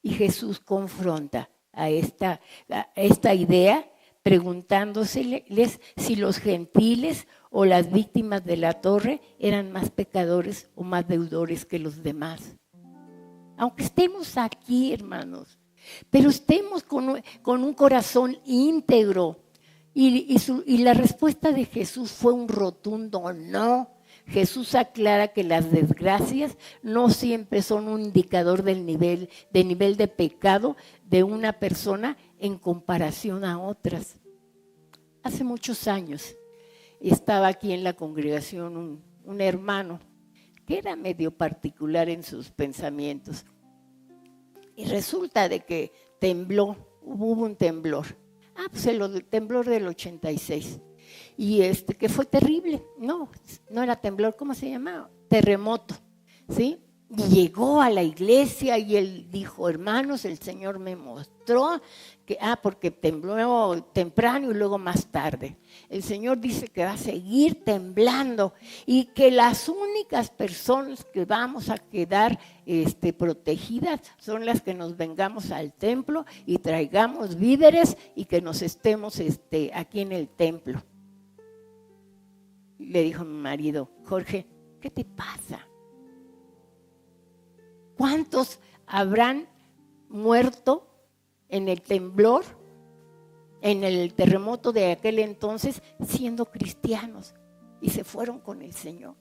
[SPEAKER 1] Y Jesús confronta a esta idea preguntándoseles si los gentiles o las víctimas de la torre eran más pecadores o más deudores que los demás. Aunque estemos aquí, hermanos, pero estemos con un corazón íntegro. Y la respuesta de Jesús fue un rotundo no. Jesús aclara que las desgracias no siempre son un indicador del nivel de pecado de una persona en comparación a otras. Hace muchos años estaba aquí en la congregación un hermano que era medio particular en sus pensamientos. Y resulta de que hubo un temblor. Pues el temblor del 86. Y que fue terrible. No era temblor, ¿cómo se llamaba? Terremoto, ¿sí? Y llegó a la iglesia y él dijo, hermanos, el Señor me mostró que, porque tembló temprano y luego más tarde. El Señor dice que va a seguir temblando y que las únicas personas que vamos a quedar protegidas son las que nos vengamos al templo y traigamos víveres y que nos estemos aquí en el templo. Le dijo mi marido, Jorge, ¿qué te pasa? ¿Cuántos habrán muerto en el temblor, en el terremoto de aquel entonces, siendo cristianos y se fueron con el Señor?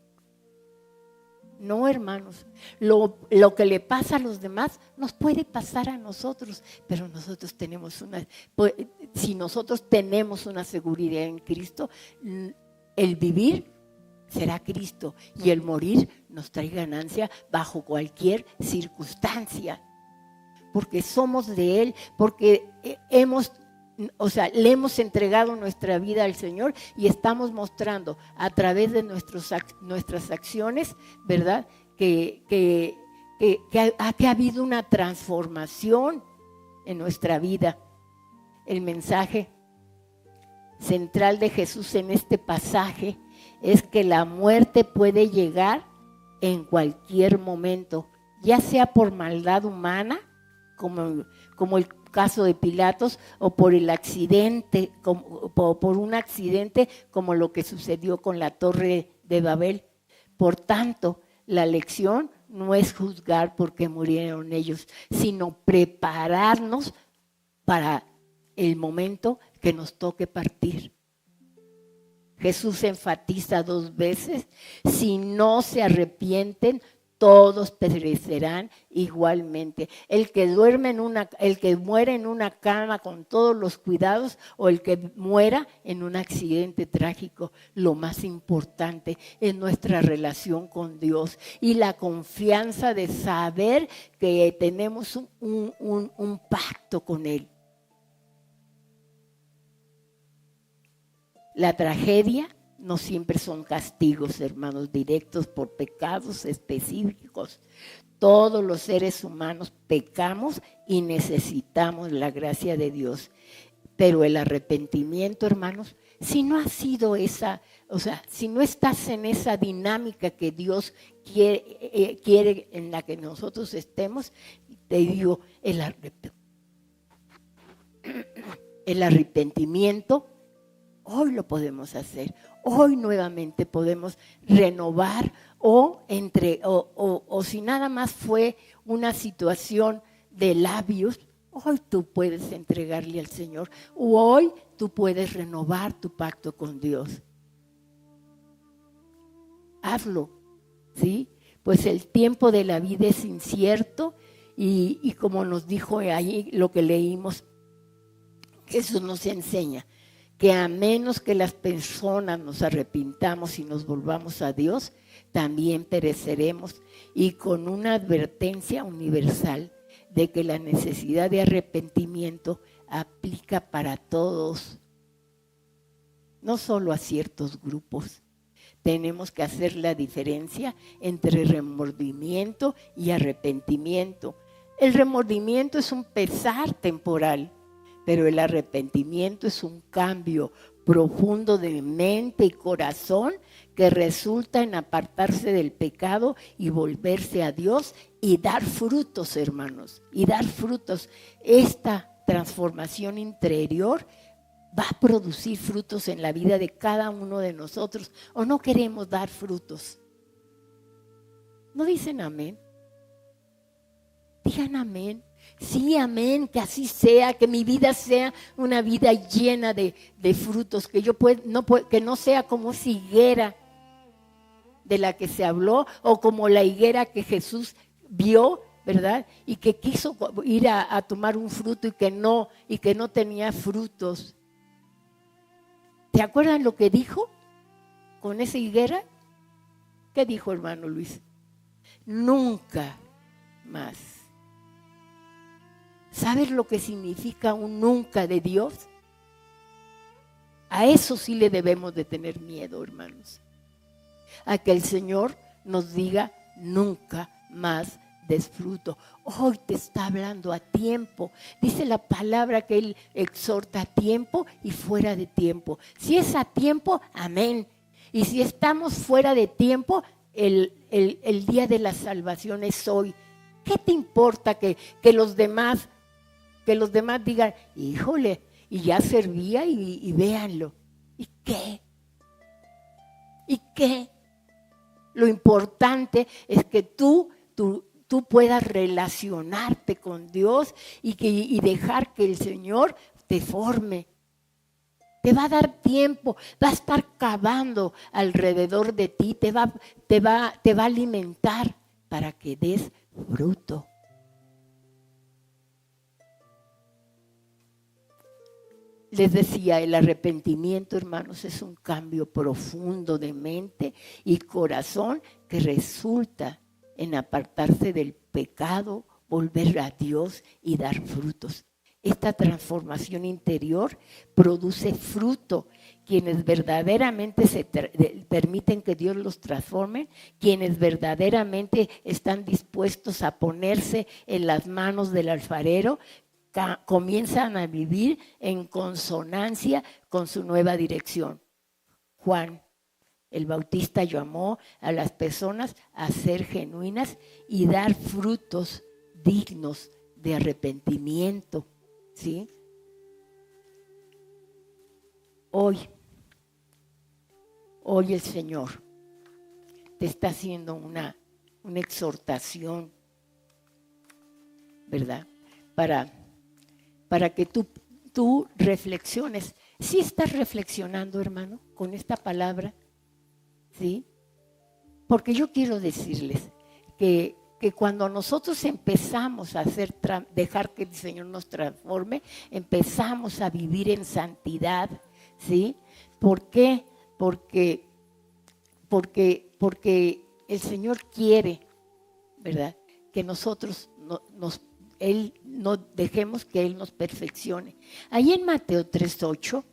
[SPEAKER 1] No, hermanos, lo que le pasa a los demás nos puede pasar a nosotros, pero nosotros si nosotros tenemos una seguridad en Cristo, el vivir será Cristo y el morir nos trae ganancia bajo cualquier circunstancia, porque somos de Él, porque le hemos entregado nuestra vida al Señor y estamos mostrando a través de nuestras acciones, ¿verdad? Que ha habido una transformación en nuestra vida. El mensaje central de Jesús en este pasaje es que la muerte puede llegar en cualquier momento, ya sea por maldad humana, como el caso de Pilatos, o por el accidente, por un accidente como lo que sucedió con la Torre de Babel. Por tanto, la lección no es juzgar porque murieron ellos, sino prepararnos para el momento que nos toque partir. Jesús enfatiza 2 veces, si no se arrepienten, todos perecerán igualmente. El que muere en una cama con todos los cuidados o el que muera en un accidente trágico, lo más importante es nuestra relación con Dios y la confianza de saber que tenemos un pacto con Él. La tragedia no siempre son castigos, hermanos, directos por pecados específicos. Todos los seres humanos pecamos y necesitamos la gracia de Dios. Pero el arrepentimiento, hermanos, si no ha sido si no estás en esa dinámica que Dios quiere en la que nosotros estemos, te digo, el arrepentimiento, hoy lo podemos hacer. Hoy nuevamente podemos renovar o si nada más fue una situación de labios, hoy tú puedes entregarle al Señor o hoy tú puedes renovar tu pacto con Dios. Hazlo, ¿sí? Pues el tiempo de la vida es incierto y como nos dijo ahí lo que leímos, Jesús nos enseña que a menos que las personas nos arrepintamos y nos volvamos a Dios, también pereceremos, y con una advertencia universal de que la necesidad de arrepentimiento aplica para todos, no solo a ciertos grupos. Tenemos que hacer la diferencia entre remordimiento y arrepentimiento. El remordimiento es un pesar temporal, pero el arrepentimiento es un cambio profundo de mente y corazón que resulta en apartarse del pecado y volverse a Dios y dar frutos, hermanos, y dar frutos. Esta transformación interior va a producir frutos en la vida de cada uno de nosotros, o no queremos dar frutos. ¿No dicen amén? Digan amén. Sí, amén, que así sea, que mi vida sea una vida llena de frutos, que no sea como higuera, de la que se habló, o como la higuera que Jesús vio, ¿verdad? Y que quiso ir a tomar un fruto y que no tenía frutos. ¿Te acuerdan lo que dijo con esa higuera? ¿Qué dijo, hermano Luis? Nunca más. ¿Sabes lo que significa un nunca de Dios? A eso sí le debemos de tener miedo, hermanos. A que el Señor nos diga nunca más des fruto. Hoy te está hablando a tiempo. Dice la palabra que Él exhorta a tiempo y fuera de tiempo. Si es a tiempo, amén. Y si estamos fuera de tiempo, el día de la salvación es hoy. ¿Qué te importa que los demás digan, híjole, y ya servía y véanlo? ¿Y qué? ¿Y qué? Lo importante es que tú puedas relacionarte con Dios y dejar que el Señor te forme. Te va a dar tiempo, va a estar cavando alrededor de ti, te va a alimentar para que des fruto. Les decía, el arrepentimiento, hermanos, es un cambio profundo de mente y corazón que resulta en apartarse del pecado, volver a Dios y dar frutos. Esta transformación interior produce fruto. Quienes verdaderamente permiten que Dios los transforme, quienes verdaderamente están dispuestos a ponerse en las manos del alfarero, comienzan a vivir en consonancia con su nueva dirección. Juan el Bautista llamó a las personas a ser genuinas y dar frutos dignos de arrepentimiento, ¿sí? Hoy el Señor te está haciendo una exhortación, ¿verdad? Para que tú reflexiones. ¿Sí estás reflexionando, hermano, con esta palabra? ¿Sí? Porque yo quiero decirles que cuando nosotros empezamos a dejar que el Señor nos transforme, empezamos a vivir en santidad, ¿sí? ¿Por qué? Porque el Señor quiere, ¿verdad?, que nosotros no dejemos que Él nos perfeccione. Ahí en Mateo 3:8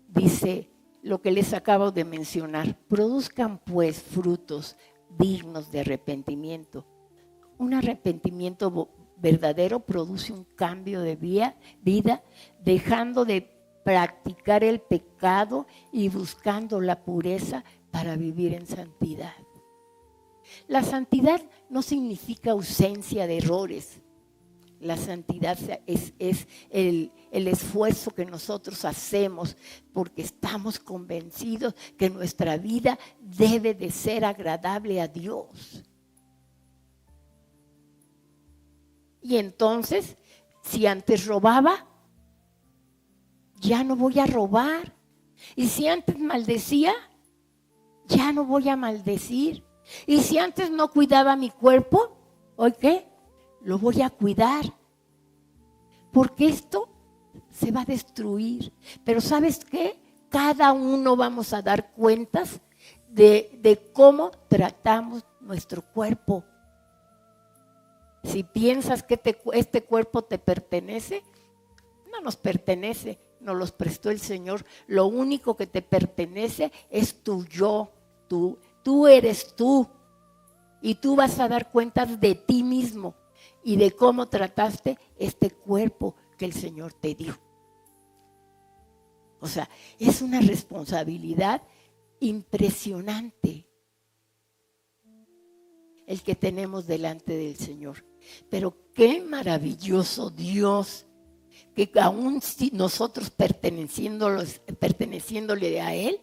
[SPEAKER 1] dice lo que les acabo de mencionar: produzcan pues frutos dignos de arrepentimiento. Un arrepentimiento verdadero produce un cambio de vida, dejando de practicar el pecado y buscando la pureza para vivir en santidad. La santidad no significa ausencia de errores. La santidad es el esfuerzo que nosotros hacemos porque estamos convencidos que nuestra vida debe de ser agradable a Dios. Y entonces, si antes robaba, ya no voy a robar. Y si antes maldecía, ya no voy a maldecir. Y si antes no cuidaba mi cuerpo, ¿hoy qué? Lo voy a cuidar. Porque esto se va a destruir. Pero ¿sabes qué? Cada uno vamos a dar cuentas de cómo tratamos nuestro cuerpo. Si piensas que este cuerpo te pertenece, no nos pertenece, nos los prestó el Señor. Lo único que te pertenece es tu yo, tú eres tú. Y tú vas a dar cuentas de ti mismo y de cómo trataste este cuerpo que el Señor te dio. O sea, es una responsabilidad impresionante el que tenemos delante del Señor. Pero qué maravilloso Dios, que aún si nosotros perteneciéndole a Él,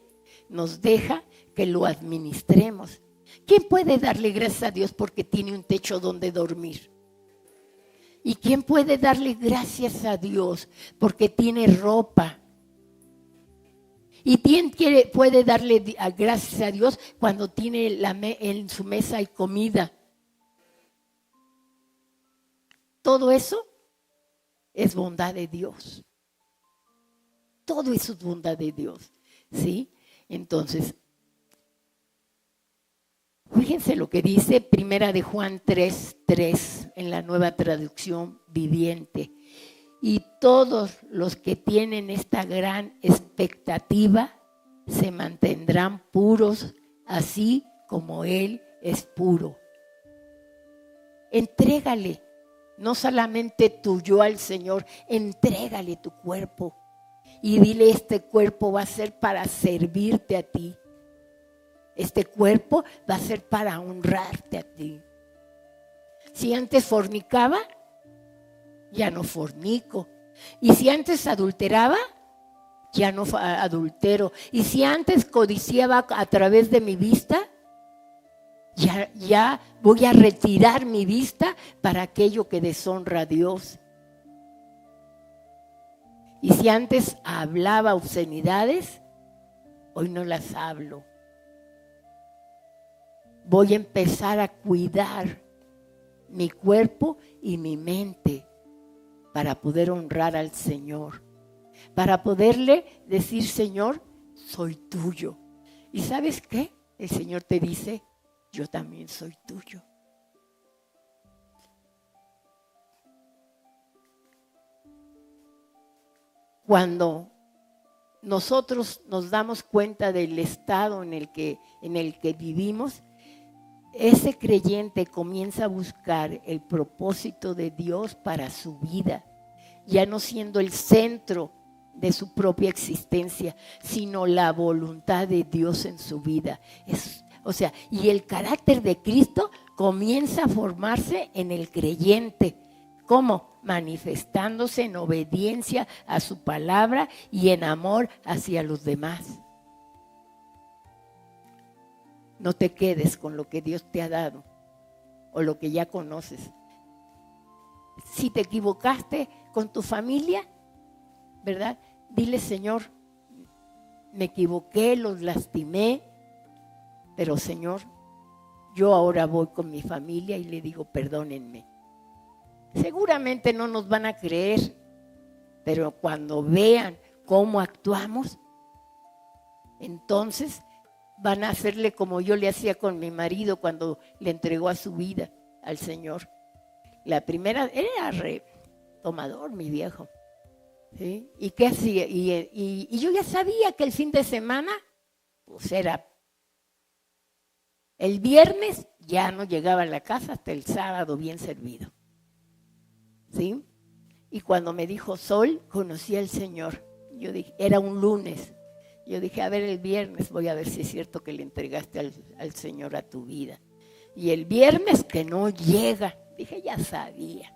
[SPEAKER 1] nos deja que lo administremos. ¿Quién puede darle gracias a Dios porque tiene un techo donde dormir? ¿Y quién puede darle gracias a Dios porque tiene ropa? ¿Y quién puede darle gracias a Dios cuando tiene en su mesa hay comida? Todo eso es bondad de Dios. Todo eso es bondad de Dios, ¿sí? Entonces, fíjense lo que dice Primera de Juan 3:3 en la Nueva Traducción Viviente. Y todos los que tienen esta gran expectativa se mantendrán puros, así como Él es puro. Entrégale, no solamente tu yo al Señor, entrégale tu cuerpo. Y dile, este cuerpo va a ser para servirte a ti. Este cuerpo va a ser para honrarte a ti. Si antes fornicaba, ya no fornico. Y si antes adulteraba, ya no adultero. Y si antes codiciaba a través de mi vista, ya voy a retirar mi vista para aquello que deshonra a Dios. Y si antes hablaba obscenidades, hoy no las hablo. Voy a empezar a cuidar mi cuerpo y mi mente para poder honrar al Señor. Para poderle decir, Señor, soy tuyo. ¿Y sabes qué? El Señor te dice, yo también soy tuyo. Cuando nosotros nos damos cuenta del estado en el que vivimos, ese creyente comienza a buscar el propósito de Dios para su vida, ya no siendo el centro de su propia existencia, sino la voluntad de Dios en su vida. Y el carácter de Cristo comienza a formarse en el creyente. ¿Cómo? Manifestándose en obediencia a su palabra y en amor hacia los demás. No te quedes con lo que Dios te ha dado o lo que ya conoces. Si te equivocaste con tu familia, ¿verdad? Dile, Señor, me equivoqué, los lastimé, pero Señor, yo ahora voy con mi familia y le digo, perdónenme. Seguramente no nos van a creer, pero cuando vean cómo actuamos, entonces van a hacerle como yo le hacía con mi marido cuando le entregó a su vida al Señor. La primera, era tomador, mi viejo. ¿Sí? ¿Y qué hacía? Y yo ya sabía que el fin de semana, pues era el viernes, ya no llegaba a la casa hasta el sábado bien servido. ¿Sí? Y cuando me dijo Sol, conocí al Señor. Yo dije, era un lunes. Yo dije, a ver, el viernes voy a ver si es cierto que le entregaste al Señor a tu vida. Y el viernes que no llega, dije, ya sabía.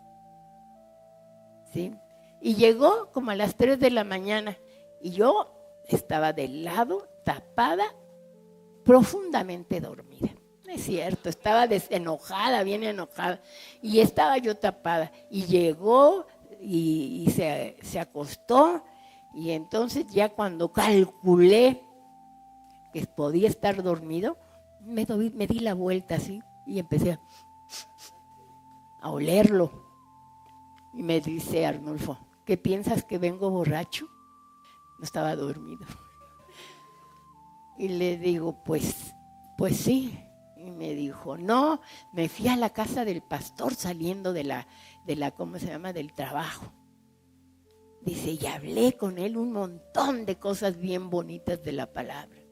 [SPEAKER 1] ¿Sí? Y llegó como a las 3 de la mañana y yo estaba de lado, tapada, profundamente dormida. No es cierto, estaba enojada, bien enojada, y estaba yo tapada. Y llegó y se acostó, y entonces ya cuando calculé que podía estar dormido, me di la vuelta así y empecé a olerlo. Y me dice Arnulfo, ¿qué piensas, que vengo borracho? No estaba dormido. Y le digo, pues sí. Y me dijo, no, me fui a la casa del pastor saliendo de la ¿cómo se llama? Del trabajo. Dice, y hablé con él un montón de cosas bien bonitas de la palabra.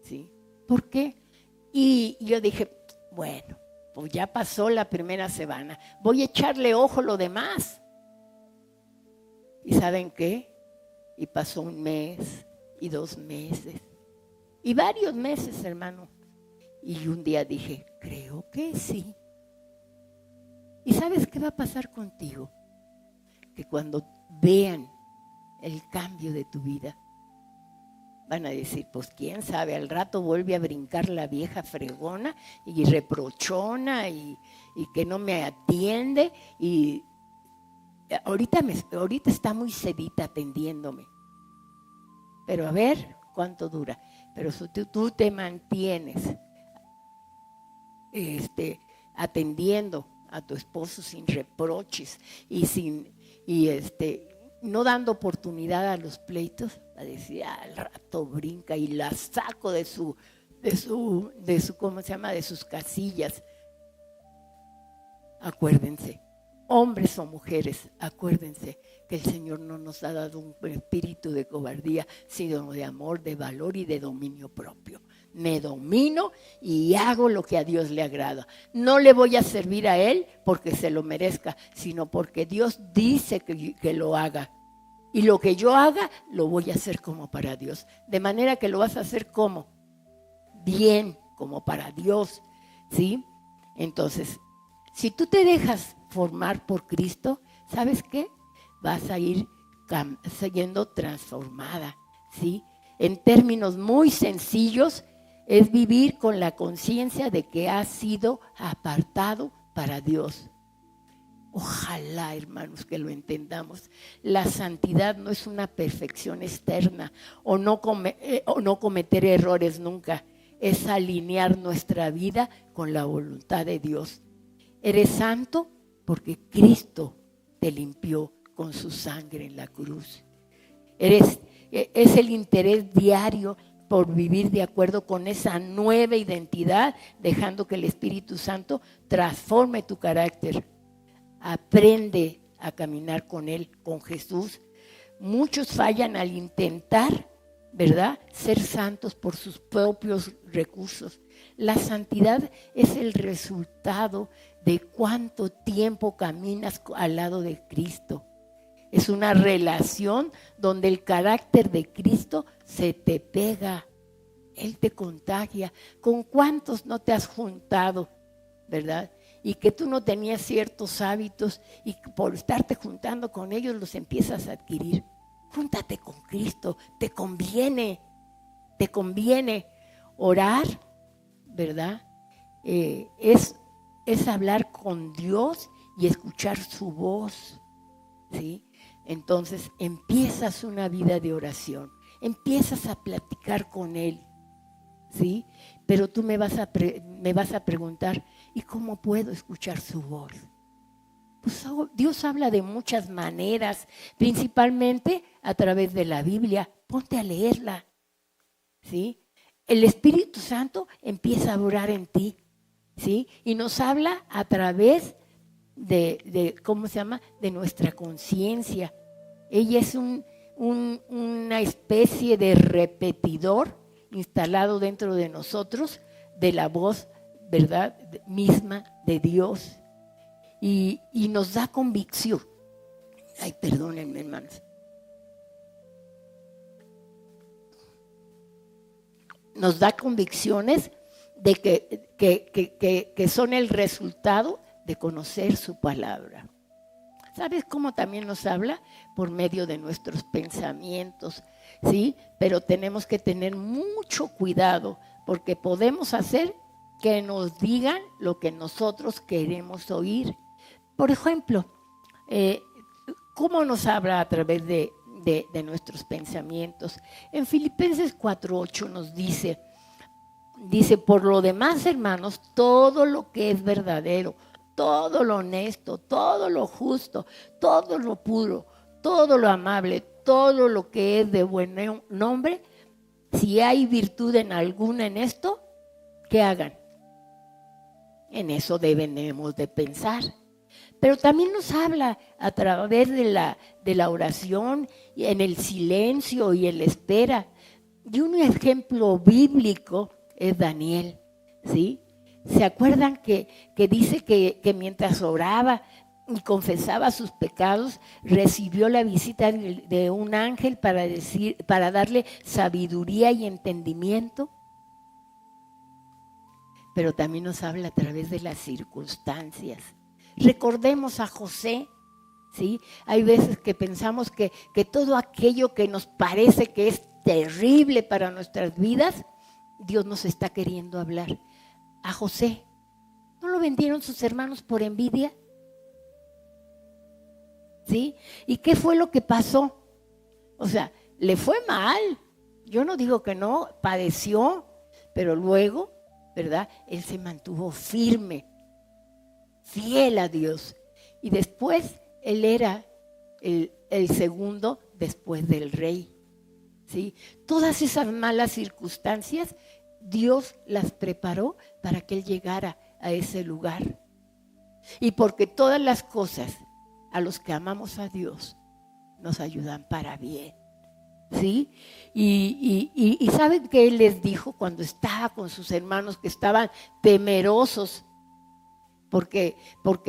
[SPEAKER 1] ¿Sí? ¿Por qué? Y yo dije, bueno, pues ya pasó la primera semana, voy a echarle ojo a lo demás. ¿Y saben qué? Y pasó 1 mes, y 2 meses, y varios meses, hermano. Y un día dije, creo que sí. ¿Y sabes qué va a pasar contigo? Que cuando vean el cambio de tu vida, van a decir, pues quién sabe, al rato vuelve a brincar la vieja fregona y reprochona y que no me atiende. Y ahorita está muy sedita atendiéndome. Pero a ver, cuánto dura, pero si tú te mantienes atendiendo a tu esposo sin reproches y no dando oportunidad a los pleitos, a decir, al rato brinca y la saco de su, ¿cómo se llama? De sus casillas. Acuérdense, hombres o mujeres, acuérdense que el Señor no nos ha dado un espíritu de cobardía, sino de amor, de valor y de dominio propio. Me domino y hago lo que a Dios le agrada. No le voy a servir a Él porque se lo merezca, sino porque Dios dice que lo haga. Y lo que yo haga, lo voy a hacer como para Dios. De manera que lo vas a hacer como bien, como para Dios, ¿sí? Entonces, si tú te dejas formar por Cristo, ¿sabes qué? Vas a ir siendo transformada, ¿sí? En términos muy sencillos, es vivir con la conciencia de que has sido apartado para Dios. Ojalá, hermanos, que lo entendamos. La santidad no es una perfección externa o no cometer errores nunca. Es alinear nuestra vida con la voluntad de Dios. Eres santo porque Cristo te limpió con su sangre en la cruz. Es el interés diario por vivir de acuerdo con esa nueva identidad, dejando que el Espíritu Santo transforme tu carácter. Aprende a caminar con Él, con Jesús. Muchos fallan al intentar, ¿verdad?, ser santos por sus propios recursos. La santidad es el resultado de cuánto tiempo caminas al lado de Cristo. Es una relación donde el carácter de Cristo se te pega. Él te contagia. ¿Con cuántos no te has juntado, verdad? Y que tú no tenías ciertos hábitos y por estarte juntando con ellos los empiezas a adquirir. Júntate con Cristo, te conviene orar, ¿verdad? Es hablar con Dios y escuchar su voz, ¿sí? Entonces empiezas una vida de oración, empiezas a platicar con Él, ¿sí? Pero tú me vas a preguntar, ¿y cómo puedo escuchar su voz? Pues Dios habla de muchas maneras, principalmente a través de la Biblia. Ponte a leerla, ¿sí? El Espíritu Santo empieza a orar en ti, ¿sí? Y nos habla a través de ¿cómo se llama? De nuestra conciencia. Ella es una especie de repetidor instalado dentro de nosotros de la voz, ¿verdad?, misma de Dios. Y nos da convicción. Ay, perdónenme, hermanos. Nos da convicciones de que son el resultado de conocer su palabra. ¿Sabes cómo también nos habla? Por medio de nuestros pensamientos, ¿sí? Pero tenemos que tener mucho cuidado porque podemos hacer que nos digan lo que nosotros queremos oír. Por ejemplo, ¿cómo nos habla a través de nuestros pensamientos? En Filipenses 4:8 nos dice, por lo demás, hermanos, todo lo que es verdadero, todo lo honesto, todo lo justo, todo lo puro, todo lo amable, todo lo que es de buen nombre, si hay virtud en alguna en esto, ¿qué hagan? En eso debemos de pensar. Pero también nos habla a través de la oración, en el silencio y en la espera. Y un ejemplo bíblico es Daniel, ¿sí? ¿Se acuerdan que dice que mientras oraba y confesaba sus pecados, recibió la visita de un ángel para darle sabiduría y entendimiento? Pero también nos habla a través de las circunstancias. Recordemos a José, ¿sí? Hay veces que pensamos que todo aquello que nos parece que es terrible para nuestras vidas, Dios nos está queriendo hablar. A José, ¿no lo vendieron sus hermanos por envidia? ¿Sí? ¿Y qué fue lo que pasó? O sea, le fue mal. Yo no digo que no, padeció, pero luego, ¿verdad? Él se mantuvo firme, fiel a Dios. Y después él era el segundo después del rey. ¿Sí? Todas esas malas circunstancias, Dios las preparó para que él llegara a ese lugar. Y porque todas las cosas a los que amamos a Dios nos ayudan para bien. ¿Sí? Y ¿saben qué él les dijo cuando estaba con sus hermanos que estaban temerosos? Porque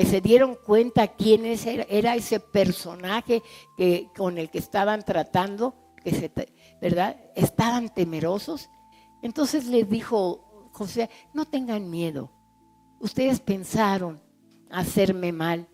[SPEAKER 1] se dieron cuenta quién era ese personaje con el que estaban tratando, ¿verdad? Estaban temerosos. Entonces les dijo José, no tengan miedo. Ustedes pensaron hacerme mal,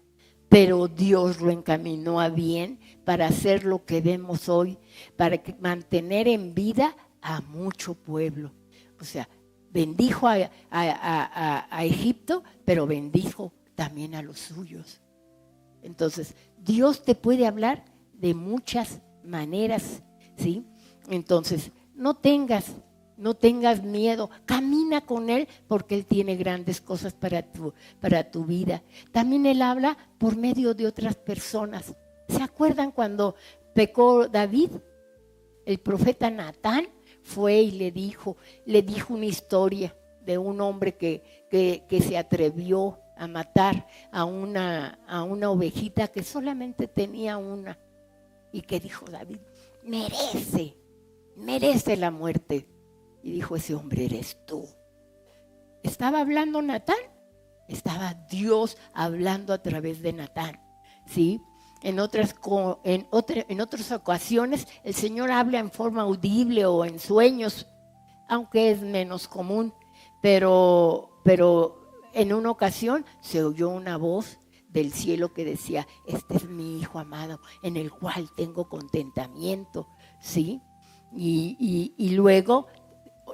[SPEAKER 1] pero Dios lo encaminó a bien para hacer lo que vemos hoy, para mantener en vida a mucho pueblo. O sea, bendijo a Egipto, pero bendijo también a los suyos. Entonces, Dios te puede hablar de muchas maneras, ¿sí? Entonces, no tengas miedo, camina con Él porque Él tiene grandes cosas para tu vida. También Él habla por medio de otras personas. ¿Se acuerdan cuando pecó David? El profeta Natán fue y le dijo una historia de un hombre que se atrevió a matar a una ovejita que solamente tenía una. Y que dijo David, merece la muerte. Y dijo, ese hombre eres tú. ¿Estaba hablando Natán? Estaba Dios hablando a través de Natán, ¿sí? En otras ocasiones el Señor habla en forma audible o en sueños, aunque es menos común, pero en una ocasión se oyó una voz del cielo que decía, este es mi hijo amado, en el cual tengo contentamiento, ¿sí? Y luego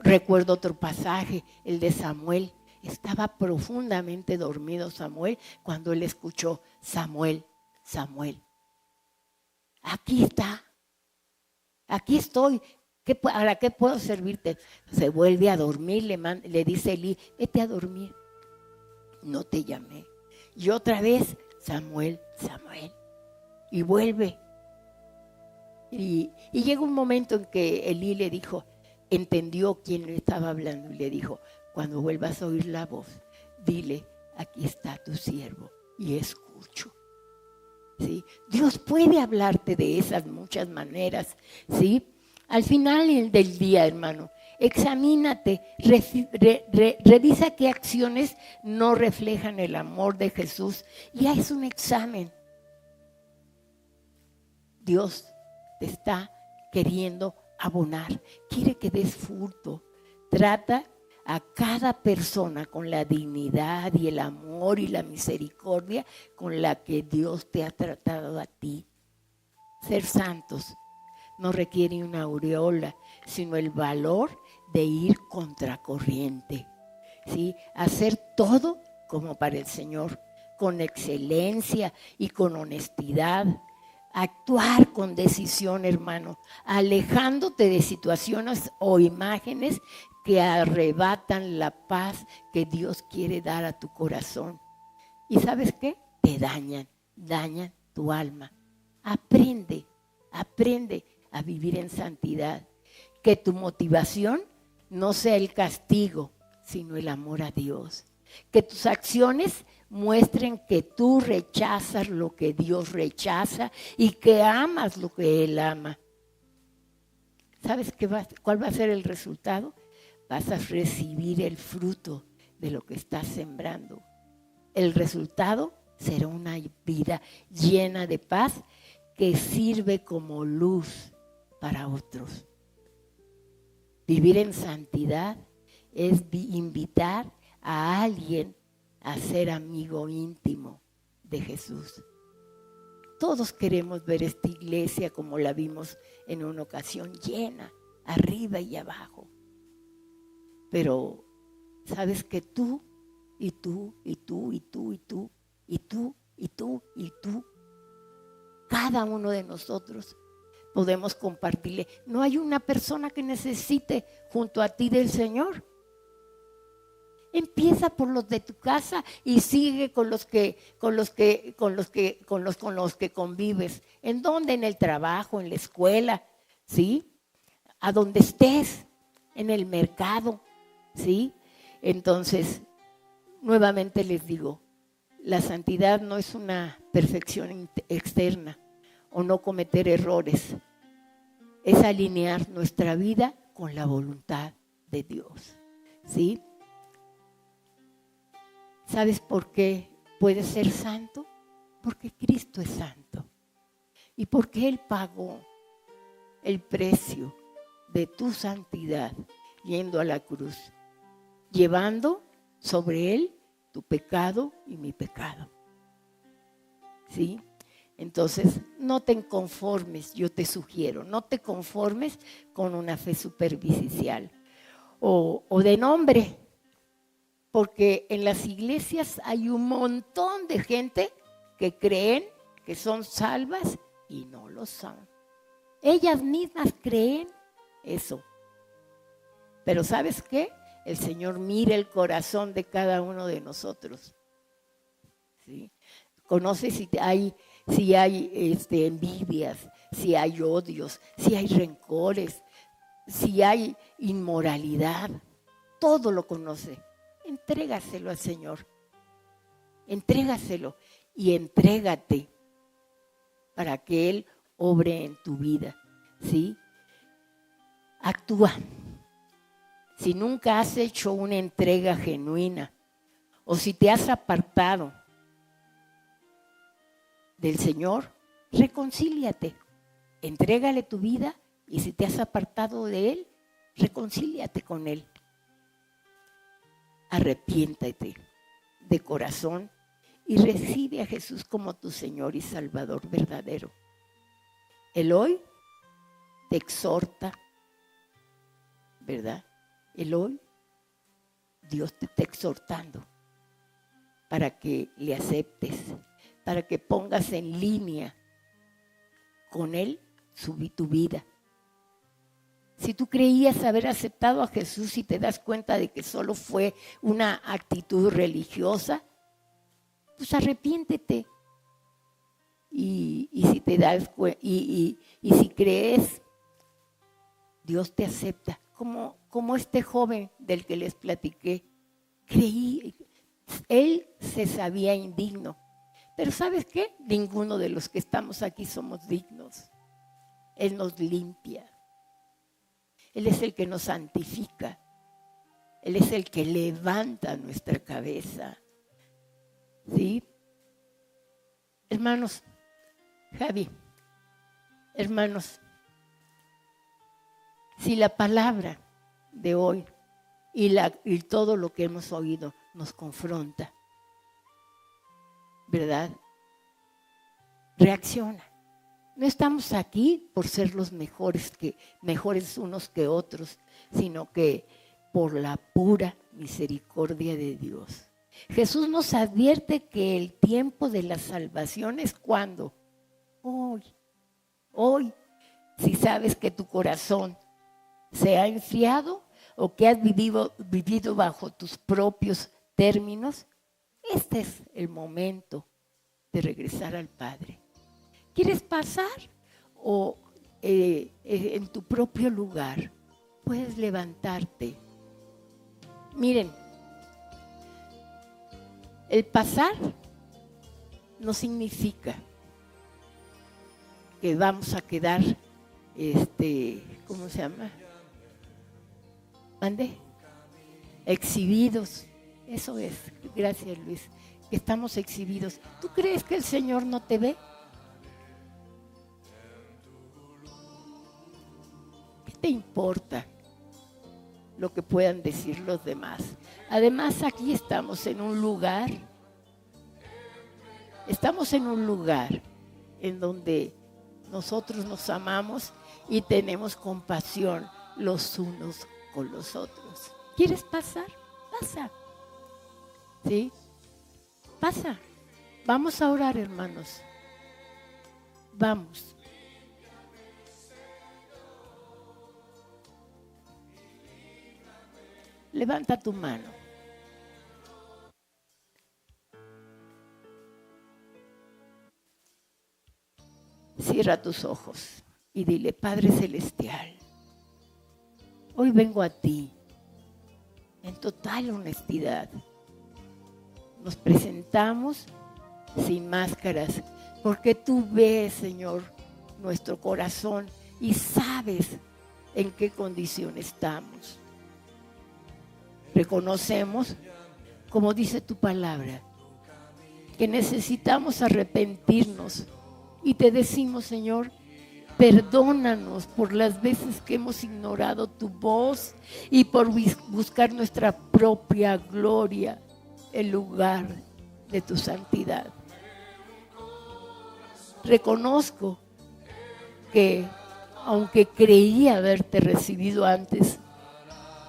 [SPEAKER 1] recuerdo otro pasaje, el de Samuel. Estaba profundamente dormido Samuel cuando él escuchó, Samuel, Samuel. Aquí está, aquí estoy. ¿Para qué puedo servirte? Se vuelve a dormir, le dice Elí, vete a dormir. No te llamé. Y otra vez, Samuel, Samuel. Y vuelve. Y llega un momento en que Elí le dijo, entendió quién le estaba hablando y le dijo, cuando vuelvas a oír la voz, dile, aquí está tu siervo y escucho. ¿Sí? Dios puede hablarte de esas muchas maneras, ¿sí? Al final del día, hermano, examínate, revisa qué acciones no reflejan el amor de Jesús y haz un examen. Dios te está queriendo abonar, quiere que des fruto. Trata a cada persona con la dignidad y el amor y la misericordia con la que Dios te ha tratado a ti. Ser santos no requiere una aureola, sino el valor de ir contracorriente, ¿sí? Hacer todo como para el Señor, con excelencia y con honestidad. Actuar con decisión, hermano, alejándote de situaciones o imágenes que arrebatan la paz que Dios quiere dar a tu corazón. ¿Y sabes qué? Te dañan tu alma. Aprende a vivir en santidad. Que tu motivación no sea el castigo, sino el amor a Dios. Que tus acciones muestren que tú rechazas lo que Dios rechaza y que amas lo que Él ama. ¿Sabes cuál va a ser el resultado? Vas a recibir el fruto de lo que estás sembrando. El resultado será una vida llena de paz que sirve como luz para otros. Vivir en santidad es invitar a alguien a ser amigo íntimo de Jesús. Todos queremos ver esta iglesia como la vimos en una ocasión, llena, arriba y abajo. Pero sabes que tú, y tú, y tú, y tú, y tú, y tú, y tú, y tú, cada uno de nosotros podemos compartirle. No hay una persona que necesite junto a ti del Señor. Empieza por los de tu casa y sigue con los que convives. ¿En dónde? En el trabajo, en la escuela, ¿sí? A donde estés, en el mercado, ¿sí? Entonces, nuevamente les digo, la santidad no es una perfección externa o no cometer errores. Es alinear nuestra vida con la voluntad de Dios, ¿sí? ¿Sabes por qué puedes ser santo? Porque Cristo es santo. Y porque Él pagó el precio de tu santidad yendo a la cruz, llevando sobre Él tu pecado y mi pecado. ¿Sí? Entonces, no te conformes, yo te sugiero, no te conformes con una fe superficial o de nombre. Porque en las iglesias hay un montón de gente que creen que son salvas y no lo son. Ellas mismas creen eso. Pero ¿sabes qué? El Señor mira el corazón de cada uno de nosotros. ¿Sí? Conoce si hay envidias, si hay odios, si hay rencores, si hay inmoralidad. Todo lo conoce. Entrégaselo al Señor, entrégaselo y entrégate para que Él obre en tu vida, ¿sí? Actúa. Si nunca has hecho una entrega genuina o si te has apartado del Señor, reconcíliate, entrégale tu vida y si te has apartado de Él, reconcíliate con Él. Arrepiéntate de corazón y recibe a Jesús como tu Señor y Salvador verdadero. Él hoy te exhorta, ¿verdad? Él hoy, Dios te está exhortando para que le aceptes, para que pongas en línea con Él tu vida. Si tú creías haber aceptado a Jesús y te das cuenta de que solo fue una actitud religiosa, pues arrepiéntete. Y si te das y si crees, Dios te acepta. Como este joven del que les platiqué, creí, él se sabía indigno. Pero ¿sabes qué? Ninguno de los que estamos aquí somos dignos. Él nos limpia. Él es el que nos santifica. Él es el que levanta nuestra cabeza. ¿Sí? Hermanos, Javi, hermanos, si la palabra de hoy y todo lo que hemos oído nos confronta, ¿verdad? Reacciona. No estamos aquí por ser los mejores unos que otros, sino que por la pura misericordia de Dios. Jesús nos advierte que el tiempo de la salvación es cuando. Hoy, si sabes que tu corazón se ha enfriado o que has vivido bajo tus propios términos, este es el momento de regresar al Padre. ¿Quieres pasar? O en tu propio lugar puedes levantarte. Miren, el pasar no significa que vamos a quedar, ¿cómo se llama? ¿Mande? Exhibidos. Eso es, gracias Luis, que estamos exhibidos. ¿Tú crees que el Señor no te ve? ¿Qué te importa lo que puedan decir los demás? Además, aquí estamos en un lugar en donde nosotros nos amamos y tenemos compasión los unos con los otros. ¿Quieres pasar? Pasa. ¿Sí? Pasa. Vamos a orar, hermanos. Vamos. Levanta tu mano. Cierra tus ojos y dile: Padre Celestial, hoy vengo a ti en total honestidad. Nos presentamos sin máscaras, porque tú ves, Señor, nuestro corazón y sabes en qué condición estamos. Reconocemos, como dice tu palabra, que necesitamos arrepentirnos y te decimos, Señor, perdónanos por las veces que hemos ignorado tu voz y por buscar nuestra propia gloria en lugar de tu santidad. Reconozco que, aunque creía haberte recibido antes,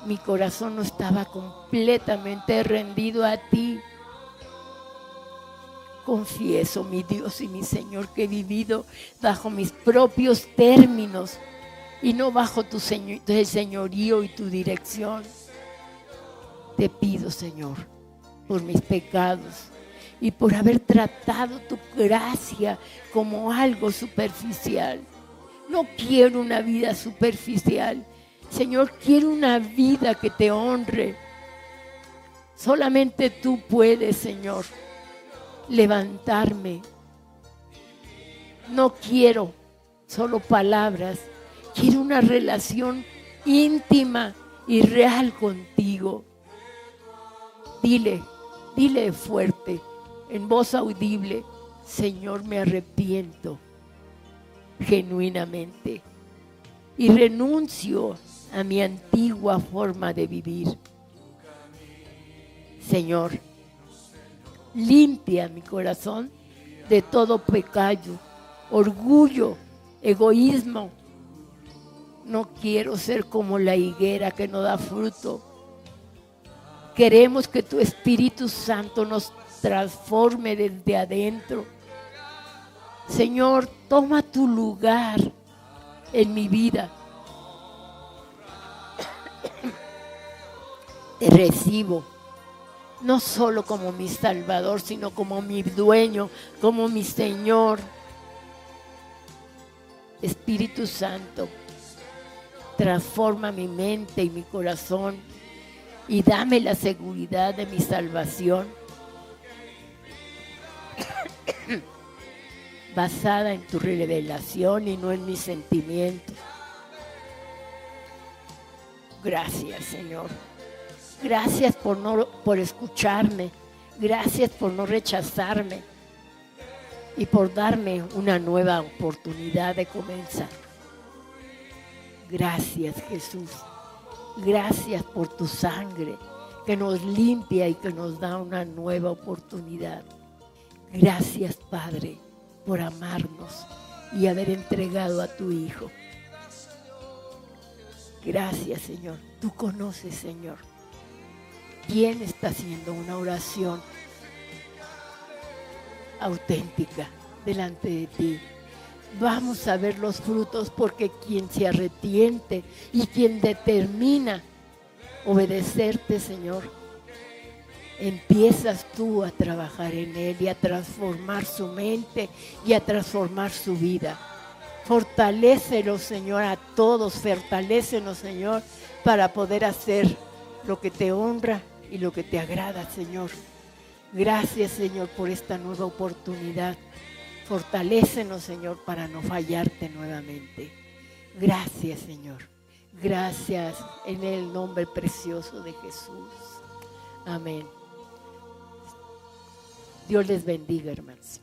[SPEAKER 1] mi corazón no estaba completamente rendido a ti. Confieso, mi Dios y mi Señor, que he vivido bajo mis propios términos y no bajo tu señorío y tu dirección. Te pido, Señor, por mis pecados y por haber tratado tu gracia como algo superficial. No quiero una vida superficial. Señor, quiero una vida que te honre. Solamente tú puedes, Señor, levantarme. No quiero solo palabras, quiero una relación íntima y real contigo. Dile fuerte, en voz audible: Señor, me arrepiento genuinamente y renuncio a mi antigua forma de vivir. Señor, limpia mi corazón de todo pecado, orgullo, egoísmo. No quiero ser como la higuera que no da fruto. Queremos que tu Espíritu Santo nos transforme desde adentro. Señor, toma tu lugar en mi vida. Te recibo, no solo como mi Salvador, sino como mi dueño, como mi Señor. Espíritu Santo, transforma mi mente y mi corazón y dame la seguridad de mi salvación, basada en tu revelación y no en mis sentimientos. Gracias, Señor. Gracias por escucharme. Gracias por no rechazarme y por darme una nueva oportunidad de comenzar. Gracias, Jesús. Gracias por tu sangre que nos limpia y que nos da una nueva oportunidad. Gracias, Padre, por amarnos y haber entregado a tu Hijo. Gracias, Señor. Tú conoces, Señor, quién está haciendo una oración auténtica delante de ti. Vamos a ver los frutos, porque quien se arrepiente y quien determina obedecerte, Señor, empiezas tú a trabajar en él y a transformar su mente y a transformar su vida. Fortalécelos, Señor, a todos. Fortalécenos, Señor, para poder hacer lo que te honra y lo que te agrada, Señor. Gracias, Señor, por esta nueva oportunidad. Fortalécenos, Señor, para no fallarte nuevamente. Gracias, Señor. Gracias en el nombre precioso de Jesús. Amén. Dios les bendiga, hermanos.